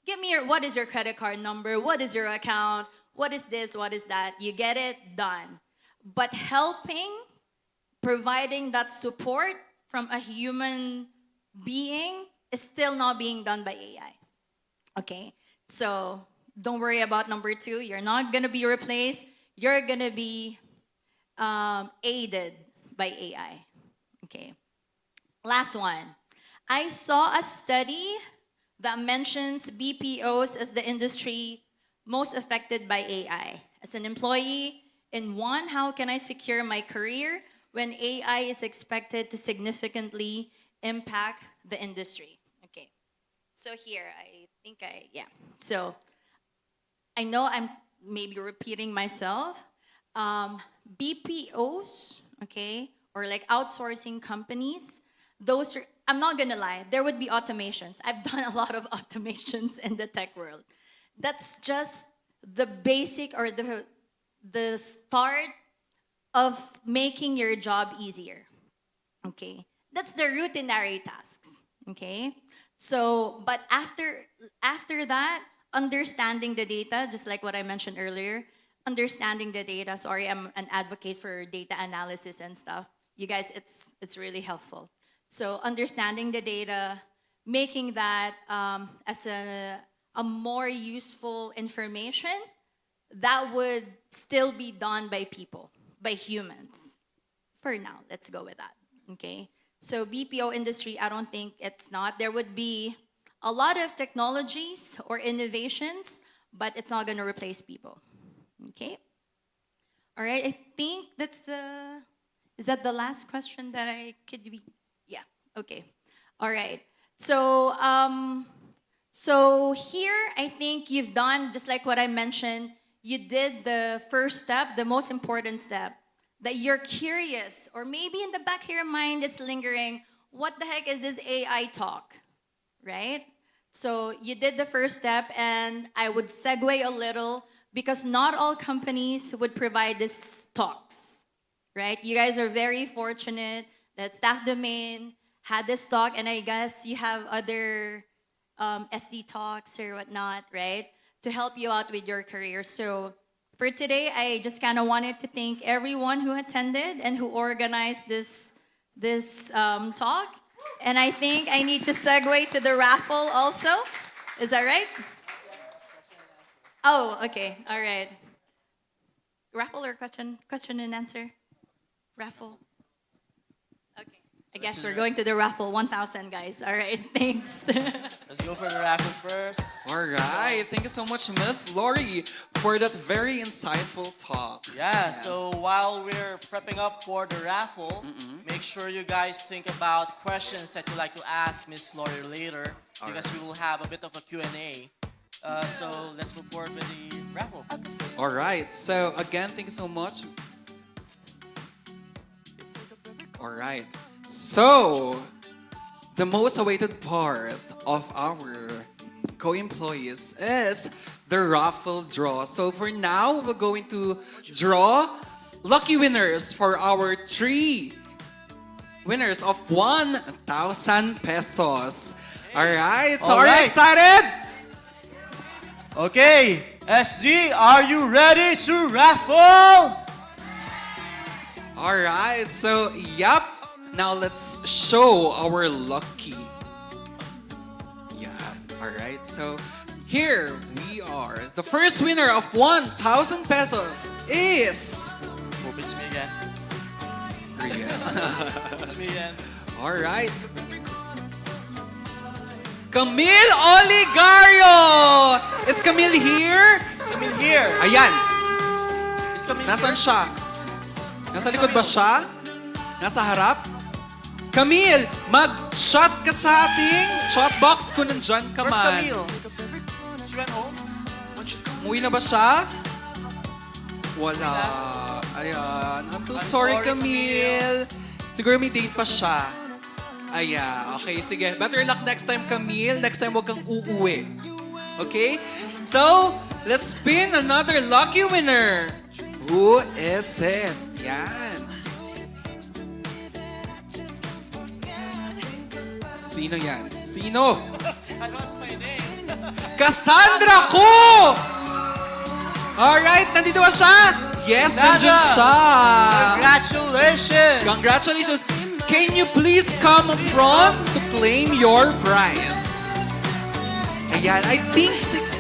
Give me what is your credit card number? What is your account? What is this? What is that? You get it? Done. But providing that support from a human being is still not being done by AI. Okay? So don't worry about number 2. You're not going to be replaced. You're going to be aided by AI. Okay? Last one. I saw a study that mentions BPOs as the industry most affected by AI. As an employee in one, how can I secure my career when AI is expected to significantly impact the industry. Okay. So here, So I know I'm maybe repeating myself. BPOs, okay, or like outsourcing companies, I'm not gonna lie, there would be automations. I've done a lot of automations in the tech world. That's just the basic or the start of making your job easier. Okay, that's the routinary tasks. Okay, so but after that, understanding the data, just like what I mentioned earlier, understanding the data. Sorry, I'm an advocate for data analysis and stuff. You guys, it's really helpful. So understanding the data, making that as a more useful information, that would still be done by people, by humans. For now, let's go with that. Okay. So BPO industry, I don't think it's not. There would be a lot of technologies or innovations, but it's not going to replace people. Okay. All right. I think is that the last question that I could be? Yeah. Okay. All right. So, so here I think you've done just like what I mentioned. You did the first step, the most important step, that you're curious, or maybe in the back of your mind it's lingering, what the heck is this AI talk, right? So you did the first step, and I would segue a little because not all companies would provide these talks, right? You guys are very fortunate that Staff Domain had this talk, and I guess you have other SD talks or whatnot, right? To help you out with your career. So for today, I just kind of wanted to thank everyone who attended and who organized this talk. And I think I need to segue to the raffle also. Is that right? Oh, okay. All right. Raffle or question and answer? Raffle. Okay. I guess we're going to the raffle. 1,000, guys. All right. Thanks. Let's go for the raffle first. All right. Thank you so much, Miss Lori, for that very insightful talk. Yeah, so while we're prepping up for the raffle, make sure you guys think about questions that you'd like to ask Miss Lori later, because we will have a bit of a Q&A. So let's move forward with the raffle. All right. So again, thank you so much. All right. So the most awaited part of our co-employees is the raffle draw. So for now, we're going to draw lucky winners for our 3 winners of 1,000 pesos. All right. So are you excited? Okay, SG, are you ready to raffle? All right. So, yep. Now let's show our lucky. Yeah. All right. So here we are. The first winner of 1,000 pesos is Hope it's me again. Rian. It's me again. All right. Camille Oligario! Is Camille here? Is Camille here? Ayan. Is Camille Nasaan here? siya? Nasa likod ba siya? Nasa harap? Camille, mag-shot ka sa ating shot box kung nandyan ka Where's man. Camille? She went home? Umuwi na ba siya? Wala. Ayan. I'm so sorry, sorry, Camille. Siguro may date pa siya. Ayan. Okay, sige. Better luck next time, Camille. Next time, huwag kang uuwi. Okay? So, let's spin another lucky winner. Who is it? Yan. Sino yan? Sino? What's my name? Cassandra ko! Alright, nandito ba siya? Yes, Cassandra! nandiyan siya. Congratulations! Congratulations. Can you please come up front to claim your prize? Ayan, I think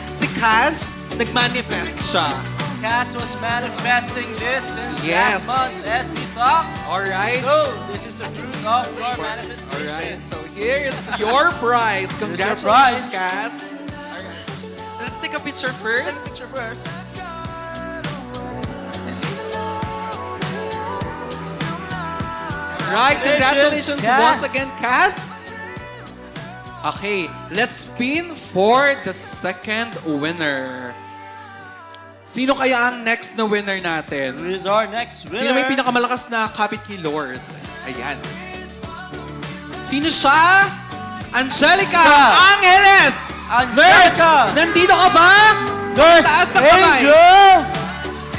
si Cass, nag-manifest siya. Cass was manifesting this since Yes. last month's SD Talk. Alright. So, this is a proof of your manifestation. Alright, so here's your prize. your Congratulations, prize. Cass. Alright. Let's take a picture Take first. a picture first. Right, congratulations Cass. once again, Cass. Okay, let's spin for the second winner. Sino kaya ang next na winner natin? Who is our next winner? Sino may pinakamalakas na kapit kay Lord? Ayan. Sino siya? Angelica Angeles! Nurse! Angelica! Nandito ka ba? Nurse Taas na kamay. Angel!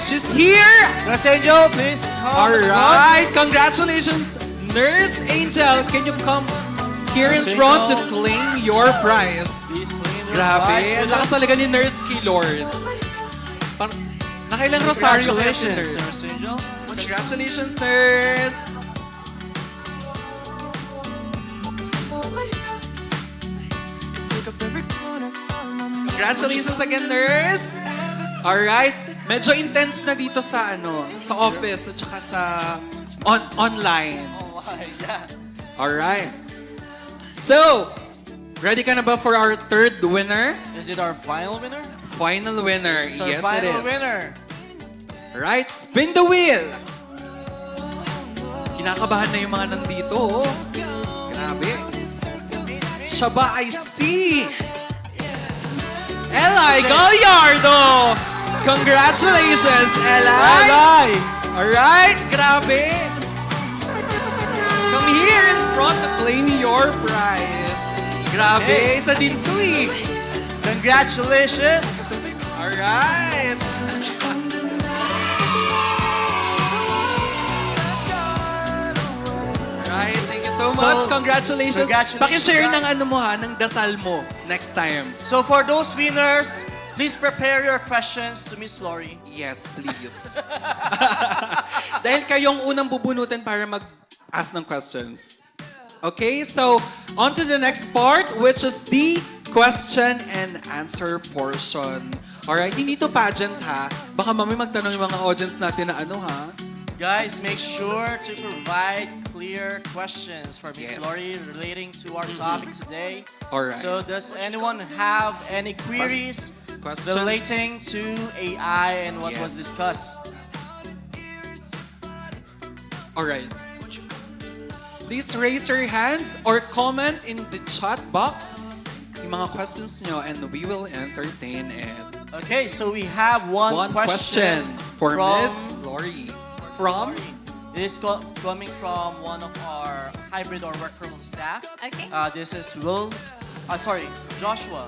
She's here! Nurse Angel, please come. Alright, congratulations, Nurse Angel. Can you come here in Nurse front to Angel. claim your prize? Please claim your Grabe, prize ang with lakas us. talaga ni Nurse kay Lord. Nakailang rosaryo kaya si Congratulations, Nurse. Nurse Angel. Congratulations, Nurse! Congratulations again, Nurse! Alright, medyo intense na dito sa sa office at saka sa online. Alright. So, ready ka na ba for our third winner? Is it our final winner? Final winner. It's our Yes, it final is. winner. Right, spin the wheel! Kinakabahan na yung mga nandito. Oh. Grabe. Siya ba I see? Eli Gallardo! Congratulations, Eli! Bye-bye. Alright, grabe. Come here in front to claim your prize. Grabe, Okay. isa din to eh. Congratulations. Alright. Right, thank you so much. Congratulations. congratulations, Pakishare guys. ng ng dasal mo next time. So for those winners, please prepare your questions to Miss Lori. Yes, please. Dahil kayong unang bubunutin para mag-ask ng questions. Okay, so on to the next part, which is the question and answer portion. Alright, hindi to pageant ha. Baka mamay magtanong yung mga audience natin na ha. Guys, make sure to provide clear questions for Miss Yes. Lori relating to our topic today. Alright. So does anyone have any queries Questions? relating to AI and what was Yes. discussed? Alright. Please raise your hands or comment in the chat box yung mga questions nyo and we will entertain it. Okay, so we have one question for from Miss Lori. From? It is coming from one of our hybrid or work from home staff. Okay. This is Joshua.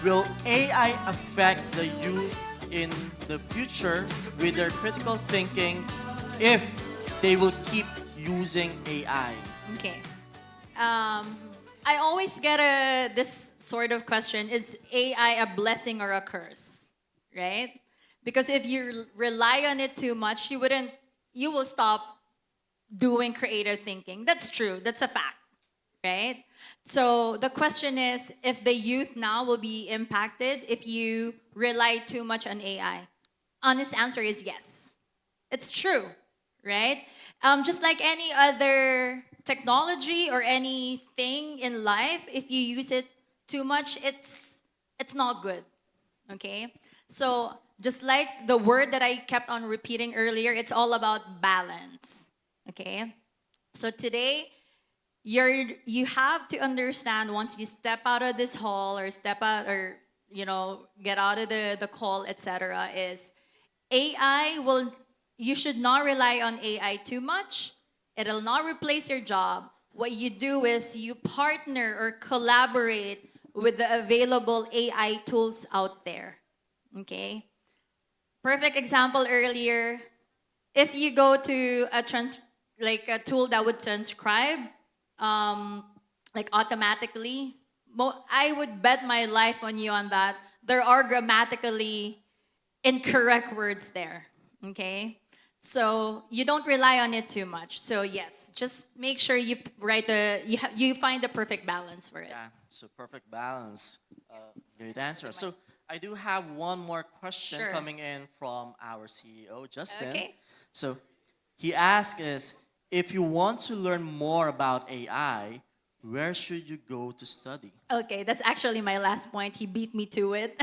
Will AI affect the youth in the future with their critical thinking if they will keep using AI? Okay. I always get this sort of question: is AI a blessing or a curse? Right? Because if you rely on it too much, you will stop doing creative thinking. That's true. That's a fact. Right? So the question is, if the youth now will be impacted if you rely too much on AI? Honest answer is yes. It's true, right? Just like any other technology or anything in life, if you use it too much, it's not good. Okay? So just like the word that I kept on repeating earlier, it's all about balance. Okay? So today, you have to understand once you step out of this hall or step out or get out of the call, etc., is you should not rely on AI too much. It'll not replace your job. What you do is you partner or collaborate with the available AI tools out there. Okay? Perfect example earlier, if you go to a tool that would transcribe automatically, I would bet my life on you on that. There are grammatically incorrect words there. Okay? So you don't rely on it too much. So yes, just make sure you you find the perfect balance for it. Yeah, it's a perfect balance. Great answer. So I do have one more question Sure. coming in from our CEO, Justin. Okay. So he asked is, if you want to learn more about AI, where should you go to study? Okay, that's actually my last point. He beat me to it.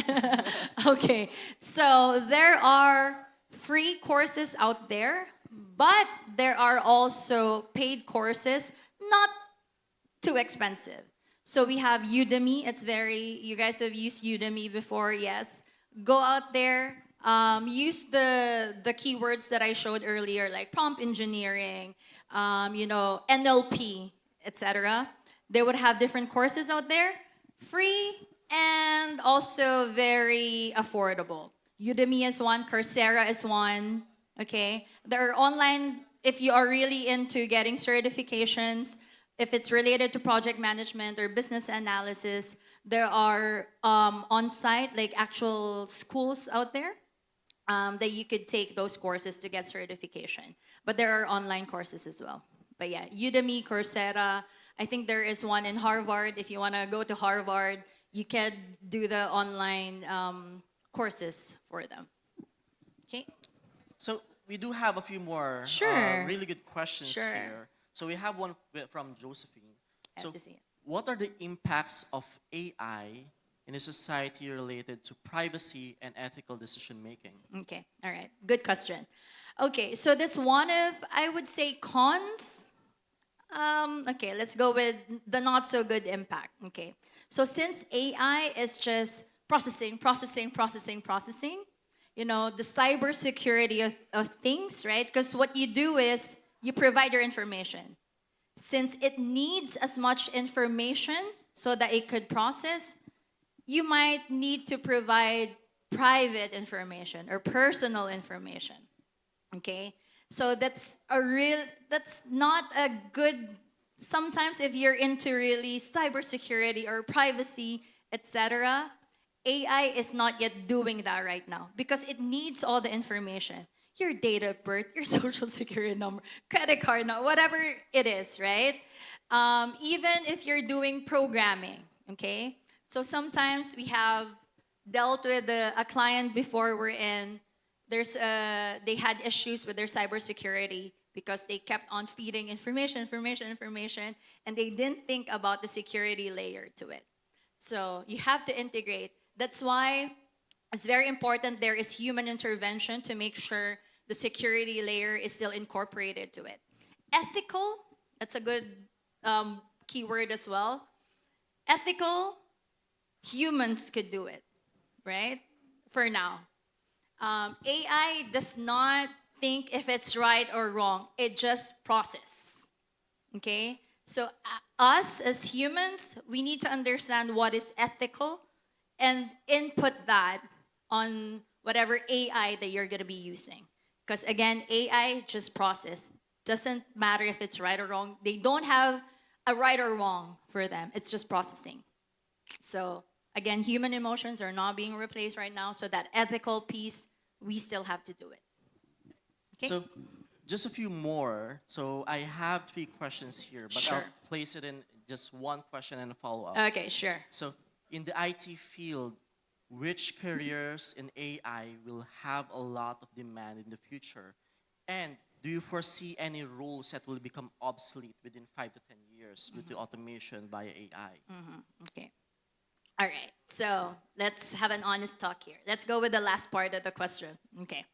Okay, so there are free courses out there, But there are also paid courses, not too expensive. So we have Udemy. You guys have used Udemy before, yes. Go out there, use the keywords that I showed earlier, like prompt engineering, NLP, etc. They would have different courses out there, free and also very affordable. Udemy is one, Coursera is one, okay? There are online, if you are really into getting certifications, if it's related to project management or business analysis, there are on-site, like actual schools out there that you could take those courses to get certification. But there are online courses as well. But yeah, Udemy, Coursera. I think there is one in Harvard. If you want to go to Harvard, you can do the online courses for them. Okay? So we do have a few more Sure. really good questions Sure. here. So we have one from Josephine. I So have to see it. what are the impacts of AI in a society related to privacy and ethical decision making? Okay, all right. Good question. Okay, so that's one of, I would say, cons. Okay, let's go with the not so good impact. Okay, so since AI is just processing, the cybersecurity of things, right? Because what you do is you provide your information. Since it needs as much information so that it could process, you might need to provide private information or personal information. Okay? So that's not a good, sometimes if you're into really cybersecurity or privacy, etc., AI is not yet doing that right now because it needs all the information. Your date of birth, your social security number, credit card number, whatever it is, right? Even if you're doing programming, okay? So sometimes we have dealt with a client before we're in, they had issues with their cybersecurity because they kept on feeding information, and they didn't think about the security layer to it. So you have to integrate. That's why it's very important there is human intervention to make sure the security layer is still incorporated to it. Ethical, that's a good keyword as well. Ethical, humans could do it, right? For now. AI does not think if it's right or wrong. It just process. Okay? So us as humans, we need to understand what is ethical and input that on whatever AI that you're going to be using. Because again, AI just process. Doesn't matter if it's right or wrong. They don't have a right or wrong for them. It's just processing. So again, human emotions are not being replaced right now. So that ethical piece, we still have to do it. Okay? So just a few more. So I have 3 questions here, but Sure. I'll place it in just one question and a follow-up. Okay, sure. So in the IT field, which careers in AI will have a lot of demand in the future? And do you foresee any roles that will become obsolete within 5 to 10 years due to automation via AI? Okay. All right. So let's have an honest talk here. Let's go with the last part of the question. Okay.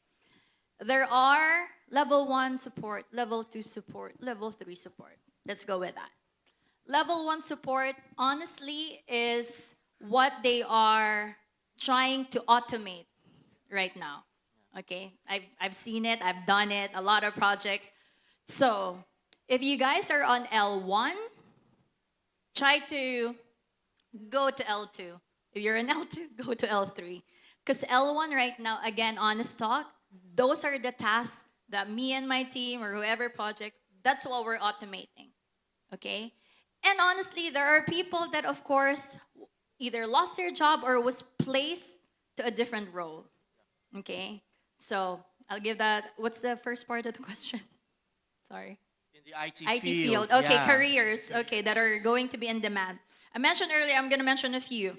There are level 1 support, level 2 support, level 3 support. Let's go with that. Level 1 support, honestly, is what they are trying to automate right now. Okay? I've seen it, I've done it, a lot of projects. So if you guys are on L1, try to go to L2. If you're in L2, go to L3. Because L1 right now, again, honest talk, those are the tasks that me and my team or whoever project, that's what we're automating. Okay? And honestly, there are people that, of course, either lost their job or was placed to a different role. Okay? So I'll give that. What's the first part of the question? Sorry. In the IT, IT field. field. Okay, yeah. careers. Okay, that are going to be in demand. I mentioned earlier, I'm going to mention a few.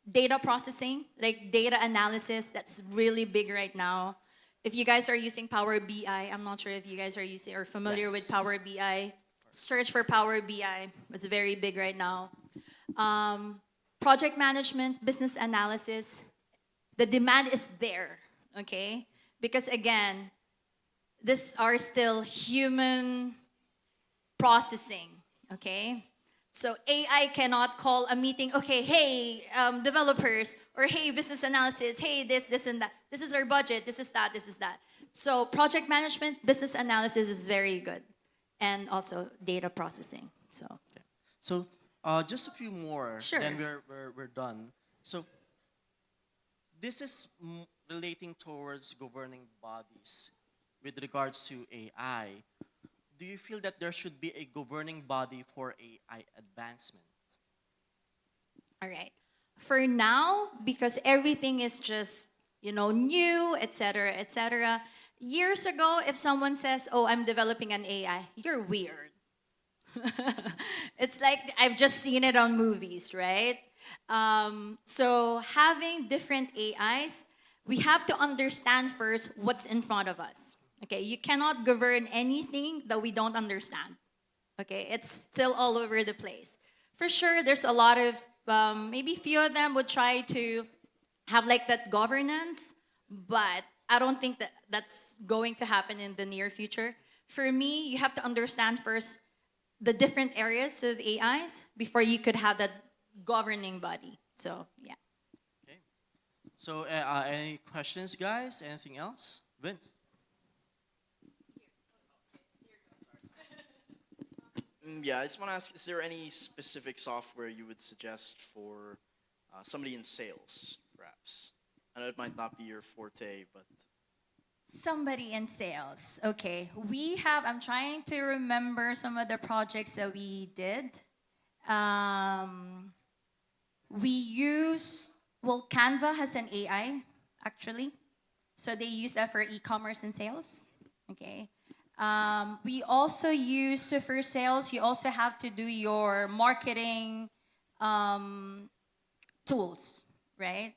Data processing, like data analysis, that's really big right now. If you guys are using Power BI, I'm not sure if you guys are using or familiar with Yes. Power BI. Search for Power BI. It's very big right now. Project management, business analysis, the demand is there, okay? Because again, these are still human processing, okay? So AI cannot call a meeting, okay, hey, developers, or hey, business analysis, hey, this, and that. This is our budget, this is that, this is that. So project management, business analysis is very good. And also data processing, so. So just a few more, Sure. then we're done. So this is relating towards governing bodies with regards to AI. Do you feel that there should be a governing body for AI advancement? All right. For now, because everything is just, new, etc., etc. Years ago, if someone says, "Oh, I'm developing an AI," you're weird. It's like I've just seen it on movies, right? So having different AIs, we have to understand first what's in front of us. Okay, you cannot govern anything that we don't understand. Okay, it's still all over the place. For sure, there's a lot of maybe few of them would try to have like that governance, but I don't think that that's going to happen in the near future. For me, you have to understand first the different areas of AIs before you could have that governing body. So yeah. Okay. So any questions, guys? Anything else? Vince? Yeah, I just want to ask, is there any specific software you would suggest for somebody in sales, perhaps? I know it might not be your forte, but Somebody in sales. Okay. I'm trying to remember some of the projects that we did. We use, Canva has an AI, actually. So they use that for e-commerce and sales. Okay. We also use, so for sales, you also have to do your marketing tools, right?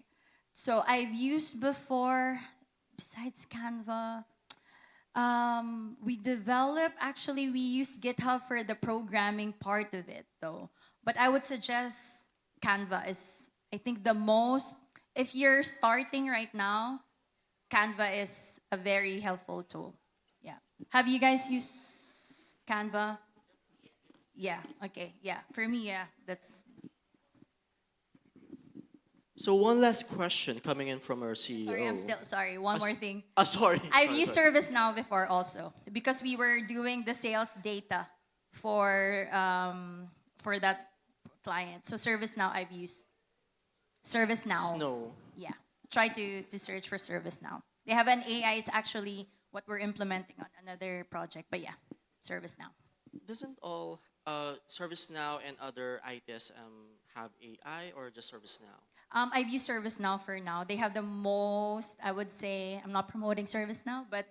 So I've used before, besides Canva, we use GitHub for the programming part of it though. But I would suggest Canva is, I think, the most, if you're starting right now, Canva is a very helpful tool. Yeah. Have you guys used Canva? Yeah, okay, yeah. For me, yeah, that's. So one last question coming in from our CEO. Sorry, I'm still, sorry, one more thing. Sorry. I've Sorry, used sorry. ServiceNow before also because we were doing the sales data for that client. So ServiceNow I've used. ServiceNow. Snow. Yeah. Try to search for ServiceNow. They have an AI. It's actually what we're implementing on another project. But yeah, ServiceNow. Doesn't all ServiceNow and other ITS have AI or just ServiceNow? I've used ServiceNow for now. They have the most, I would say, I'm not promoting ServiceNow, but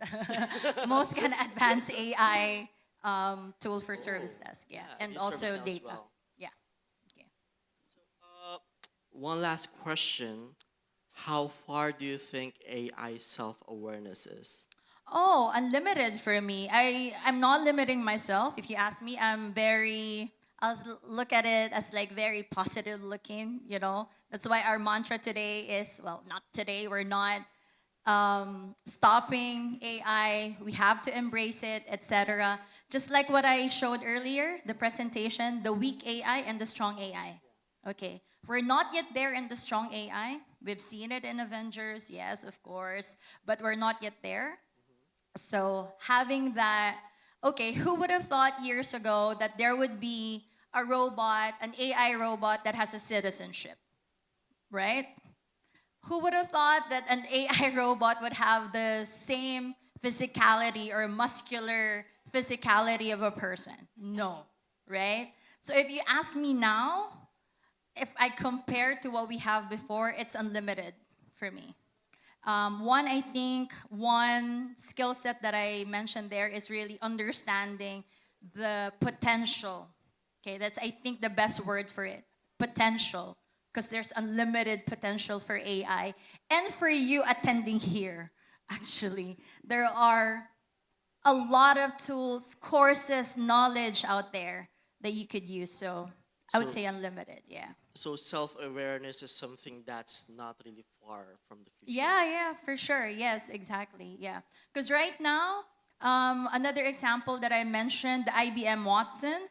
most kind of advanced AI tool for service desk. Yeah, I and use also ServiceNow as data. well. Yeah. Okay. One last question. How far do you think AI self-awareness is? Oh, unlimited for me. I'm not limiting myself. If you ask me, look at it as like very positive looking, That's why our mantra today is, well, not today, we're not stopping AI. We have to embrace it, etc. Just like what I showed earlier, the presentation, the weak AI and the strong AI. Okay, we're not yet there in the strong AI. We've seen it in Avengers, yes, of course, but we're not yet there. So having that, okay, who would have thought years ago that there would be a robot, an AI robot that has a citizenship, right? Who would have thought that an AI robot would have the same physicality or muscular physicality of a person? No, right? So if you ask me now, if I compare to what we have before, it's unlimited for me. One skill set that I mentioned there is really understanding the potential. Okay, that's, I think, the best word for it. Potential. Because there's unlimited potential for AI. And for you attending here, actually, there are a lot of tools, courses, knowledge out there that you could use. So I would So- say unlimited, yeah. So self-awareness is something that's not really far from the future. Yeah, for sure. Yes, exactly. Yeah. Because right now, another example that I mentioned, the IBM Watson,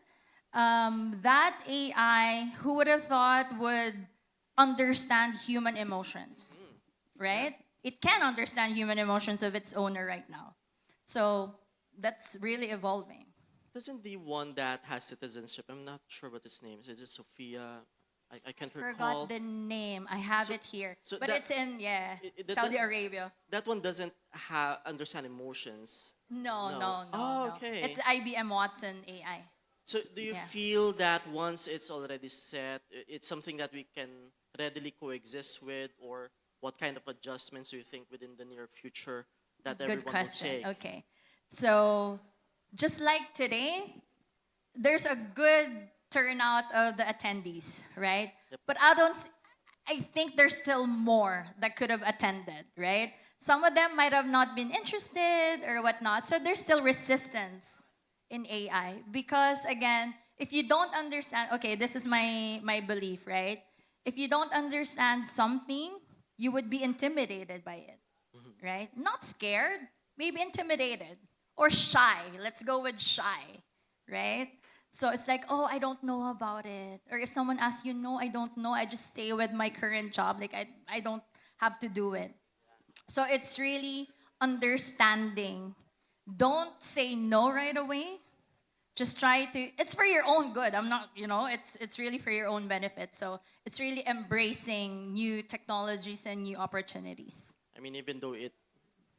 that AI, who would have thought would understand human emotions, right? It can understand human emotions of its owner right now. So that's really evolving. Doesn't the one that has citizenship, I'm not sure what his name is. Is it Sophia? I can't recall. Forgot the name. I have So- it here. so But that- it's in, yeah, It- that- Saudi that- Arabia. That one doesn't understand emotions. No, No. no, no, Oh, no. okay. It's IBM Watson AI. So do you Yeah. feel that once it's already set, it's something that we can readily coexist with, or what kind of adjustments do you think within the near future that Good everyone question. will take? Okay. So, just like today, there's a good turnout of the attendees, right? But I think there's still more that could have attended, right? Some of them might have not been interested or whatnot. So there's still resistance in AI because again, if you don't understand, okay, this is my belief, right? If you don't understand something, you would be intimidated by it, right? Not scared, maybe intimidated or shy. Let's go with shy, right? So it's like, oh, I don't know about it. Or if someone asks you, no, I don't know, I just stay with my current job. Like, I don't have to do it. So it's really understanding. Don't say no right away. Just try to, it's for your own good. I'm not, it's really for your own benefit. So it's really embracing new technologies and new opportunities. I mean, even though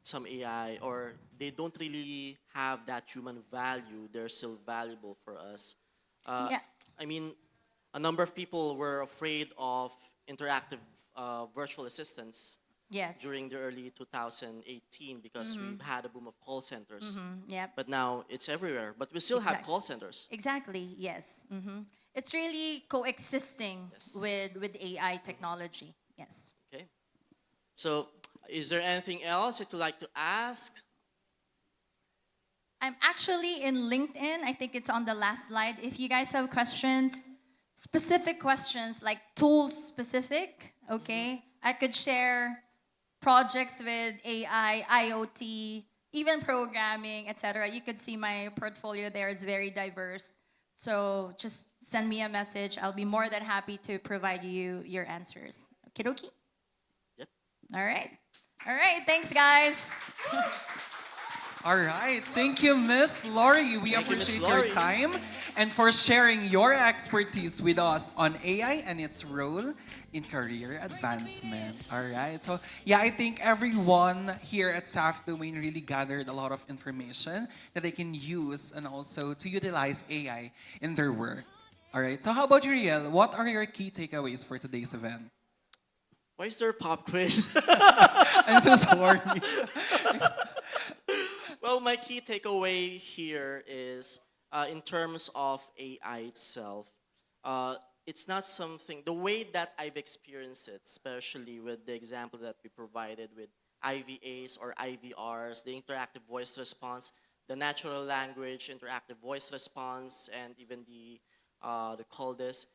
some AI or they don't really have that human value, they're still valuable for us. Yeah. I mean, a number of people were afraid of interactive virtual assistants Yes. during the early 2018 because we've had a boom of call centers. Yep. But now it's everywhere. But we still have Exact- call centers. Exactly, yes. It's really coexisting Yes. with AI technology. Yes. Okay. So, is there anything else that you'd like to ask? I'm actually in LinkedIn. I think it's on the last slide. If you guys have questions, specific questions like tools specific, okay? I could share projects with AI, IoT, even programming, etc. You could see my portfolio there. It's very diverse. So just send me a message. I'll be more than happy to provide you your answers. Okie dokie? Yep. All right. All right. Thanks, guys. All right. Thank you, Miss Lori. We Thank you, Miss appreciate your Lori. time and for sharing your expertise with us on AI and its role in career advancement. All right. So, yeah, I think everyone here at Staff Domain really gathered a lot of information that they can use and also to utilize AI in their work. All right. So, how about you, Riel? What are your key takeaways for today's event? Why is there a pop quiz? I'm so sorry. Well, my key takeaway here is in terms of AI itself, it's not something, the way that I've experienced it, especially with the example that we provided with IVAs or IVRs, the interactive voice response, the natural language interactive voice response, and even they call this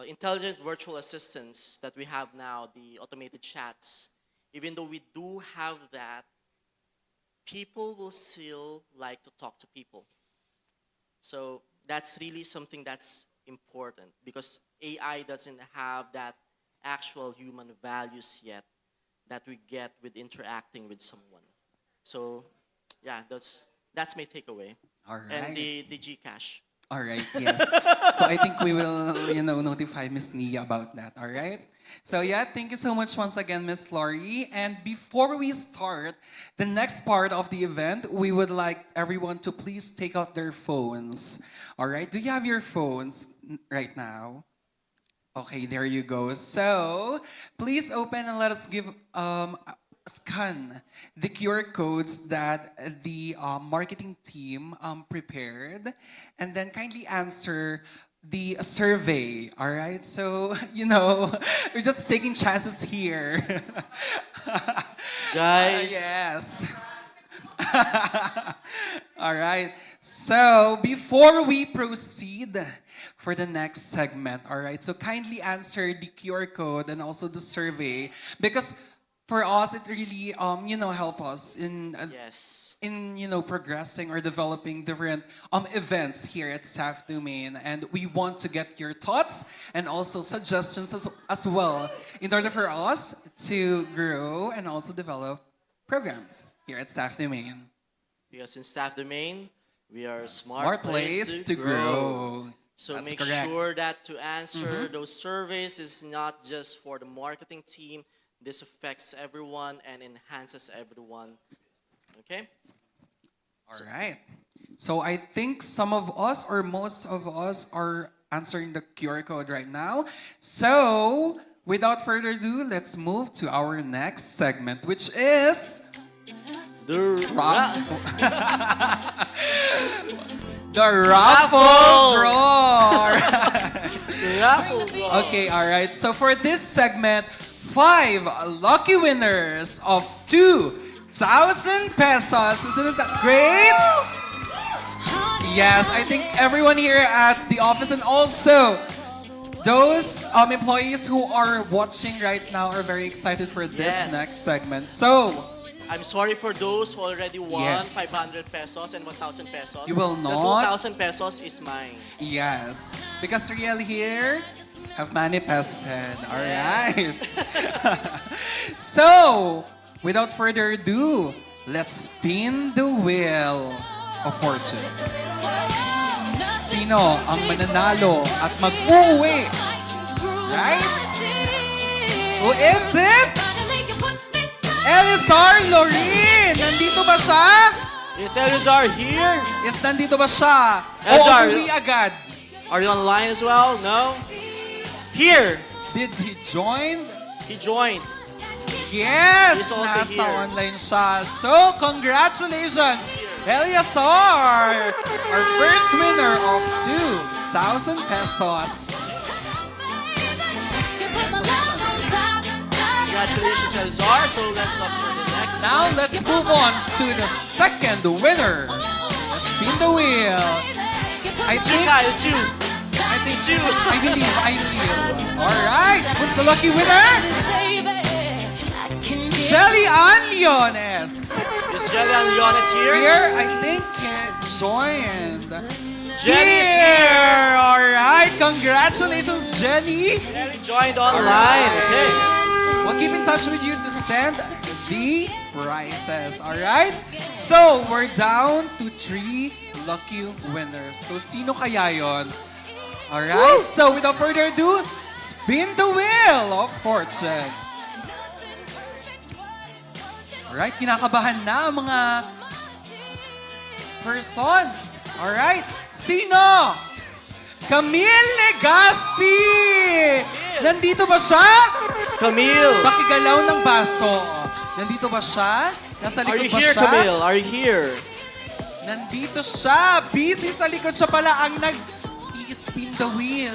intelligent virtual assistants that we have now, the automated chats. Even though we do have that, people will still like to talk to people. So that's really something that's important because AI doesn't have that actual human values yet that we get with interacting with someone. So yeah, that's my takeaway. All And right. the Gcash. All right, yes. So I think we will, notify Miss Nia about that, all right? So yeah, thank you so much once again, Miss Laurie. And before we start the next part of the event, we would like everyone to please take out their phones. All right, do you have your phones right now? Okay, there you go. So please open and let us give scan the QR codes that the marketing team prepared, and then kindly answer the survey. All right. So we're just taking chances here. Guys, Yes. All right. So, before we proceed for the next segment, all right, so kindly answer the QR code and also the survey because for us, it really, help us Yes. in progressing or developing different events here at Staff Domain, and we want to get your thoughts and also suggestions as well in order for us to grow and also develop programs here at Staff Domain. Because in staff domain, we are a Smart place to grow. So That's make correct. sure that to answer those surveys is not just for the marketing team. This affects everyone and enhances everyone. Okay? All right. So I think some of us or most of us are answering the QR code right now. So without further ado, let's move to our next segment, which is The the raffle draw. raffle draw. Okay, all right. So for this segment, 5 lucky winners of 2,000 pesos. Isn't that great? Yes, I think everyone here at the office and also those employees who are watching right now are very excited for this Yes. next segment. So, I'm sorry for those who already won Yes. 500 pesos and 1,000 pesos. You will The not. 2,000 pesos is mine. yes, because Riel here have manifested. All right. So, without further ado, let's spin the wheel of fortune. Sino ang mananalo at mag-uwi? Right? Who is it? Elizar Lorin! Nandito ba siya? Is Elizar here? Yes, nandito ba siya? O Elizar. umuwi agad? Are you online as well? No? Here! Did he join? He joined. Yes! He's also Nasa here. online siya. So, congratulations, Eliasar! Our first winner of 2,000 pesos. Congratulations, Elizar. So let's up for the next Now, one. let's move on to the second winner. Let's spin the wheel. I think, It's you. I believe. Alright, who's the lucky winner? Jelly Anliones. Is Jelly and Leon is here? Here, I think he joined. Jelly is here. Alright, congratulations, Jelly. Jelly joined online. Okay. We'll keep in touch with you to send the prizes. Alright? So, we're down to 3 lucky winners. So, sino kaya yon? Alright? So, without further ado, spin the wheel of fortune. Alright, kinakabahan na ang mga persons. Alright? Sino? Camille Legaspi! Nandito ba siya? Camille. Pakigalaw ng baso. Nandito ba siya? Nasa Are you likod ba here, siya? Camille? Are you here? Nandito siya. Busy sa likod siya pala ang nag-i-spin the wheel.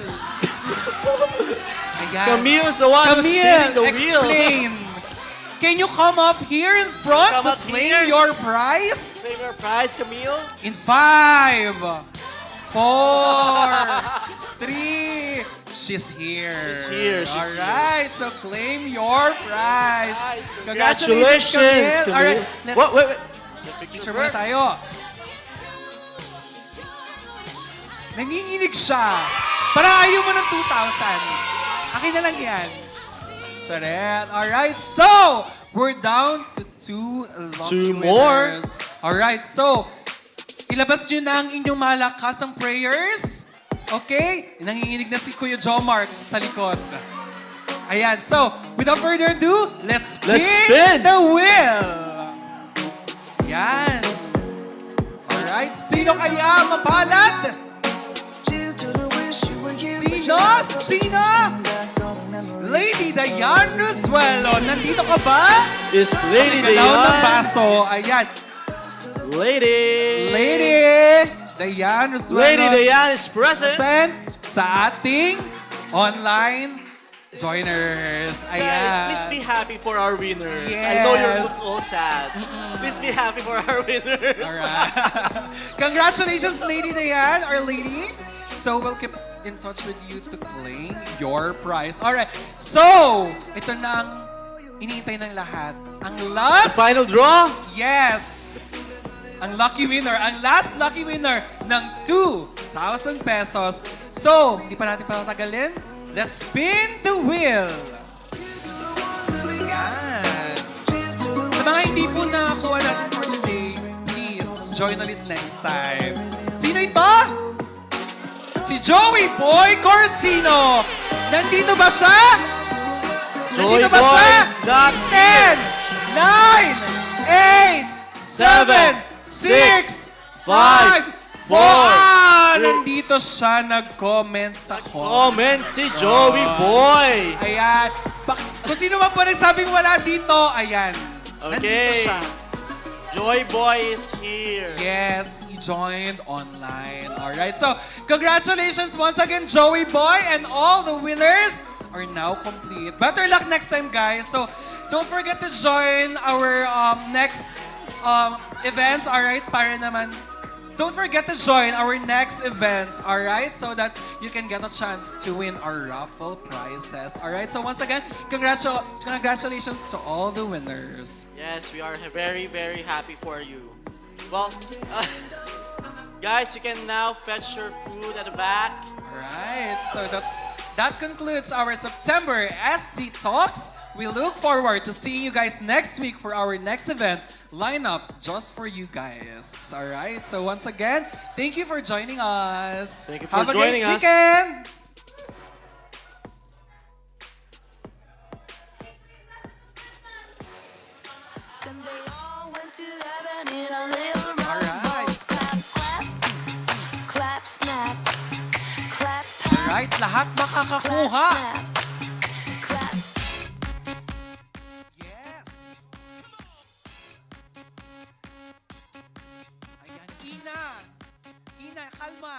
Ayan. Camille's the one who's spinning the wheel. explain. Can you come up here in front Come to up claim here. your prize? Claim your prize, Camille. In 5, 4, 3. She's here. She's here, she's All right. So claim your prize. Guys, Congratulations, Camille. All right. Let's Wait. picture muna tayo. Nanginginig siya. Parang ayaw mo ng 2,000. Akin na lang yan. Charet. Alright, so, we're down to 2 lucky Two more. winners. Alright, so, ilabas nyo na ang inyong malakasang prayers. Okay? Nanginginig na si Kuya Jomar sa likod. Ayan, so, without further ado, let's spin the wheel. Ayan. Alright, sino kaya mapalad? Sino? Lady Diane Rosuelo, nandito ka ba? Is Lady Nagalaw ng Diane. baso. Ayan. Lady Diane Rosuelo. Lady Diane is present. Present sa ating online joiners. Guys, Ayan. please be happy for our winners. I know you're Yes. all sad. Please be happy for our winners. Alright. Congratulations, Lady Diane, our lady. So we'll keep in touch with you to claim your prize. Alright. So, ito na ang iniintay ng lahat. Ang last, Final draw. yes, ang lucky winner, ang last lucky winner ng 2,000 pesos. So, hindi pa natin patatagalin. Let's spin the wheel. Yan. Sa mga hindi po nakakuha natin for today, please join ulit next time. Sino ito? Si Joey Boy Corsino. Nandito ba siya? Joey Nandito ba siya? Boy is not 10, 9, 8, 7, 6, 5, 4. Nandito siya nag-comment sa Comment si Joey Boy. Ayan. Kung sino man po nagsabing wala dito, ayan. Nandito Okay. siya. Joy Boy is here. Yes, he joined online. Alright, so congratulations once again, Joey Boy, and all the winners are now complete. Better luck next time, guys. So don't forget to join our next events, alright? Para naman, don't forget to join our next events, alright? So that you can get a chance to win our raffle prizes, alright? So once again, congratulations to all the winners. Yes, we are very, very happy for you. Well, guys, you can now fetch your food at the back. Alright, so that concludes our September SDx Talks. We look forward to seeing you guys next week for our next event lineup just for you guys. Alright, so once again, thank you for joining us. Thank you for Have a joining great us. weekend. Then they all went to heaven in a little row. Alright. Clap, clap, clap, snap, clap, Alright, lahat clap, makakakuha. snap, clap. Yes. Ayan, Ina. Ina, kalma.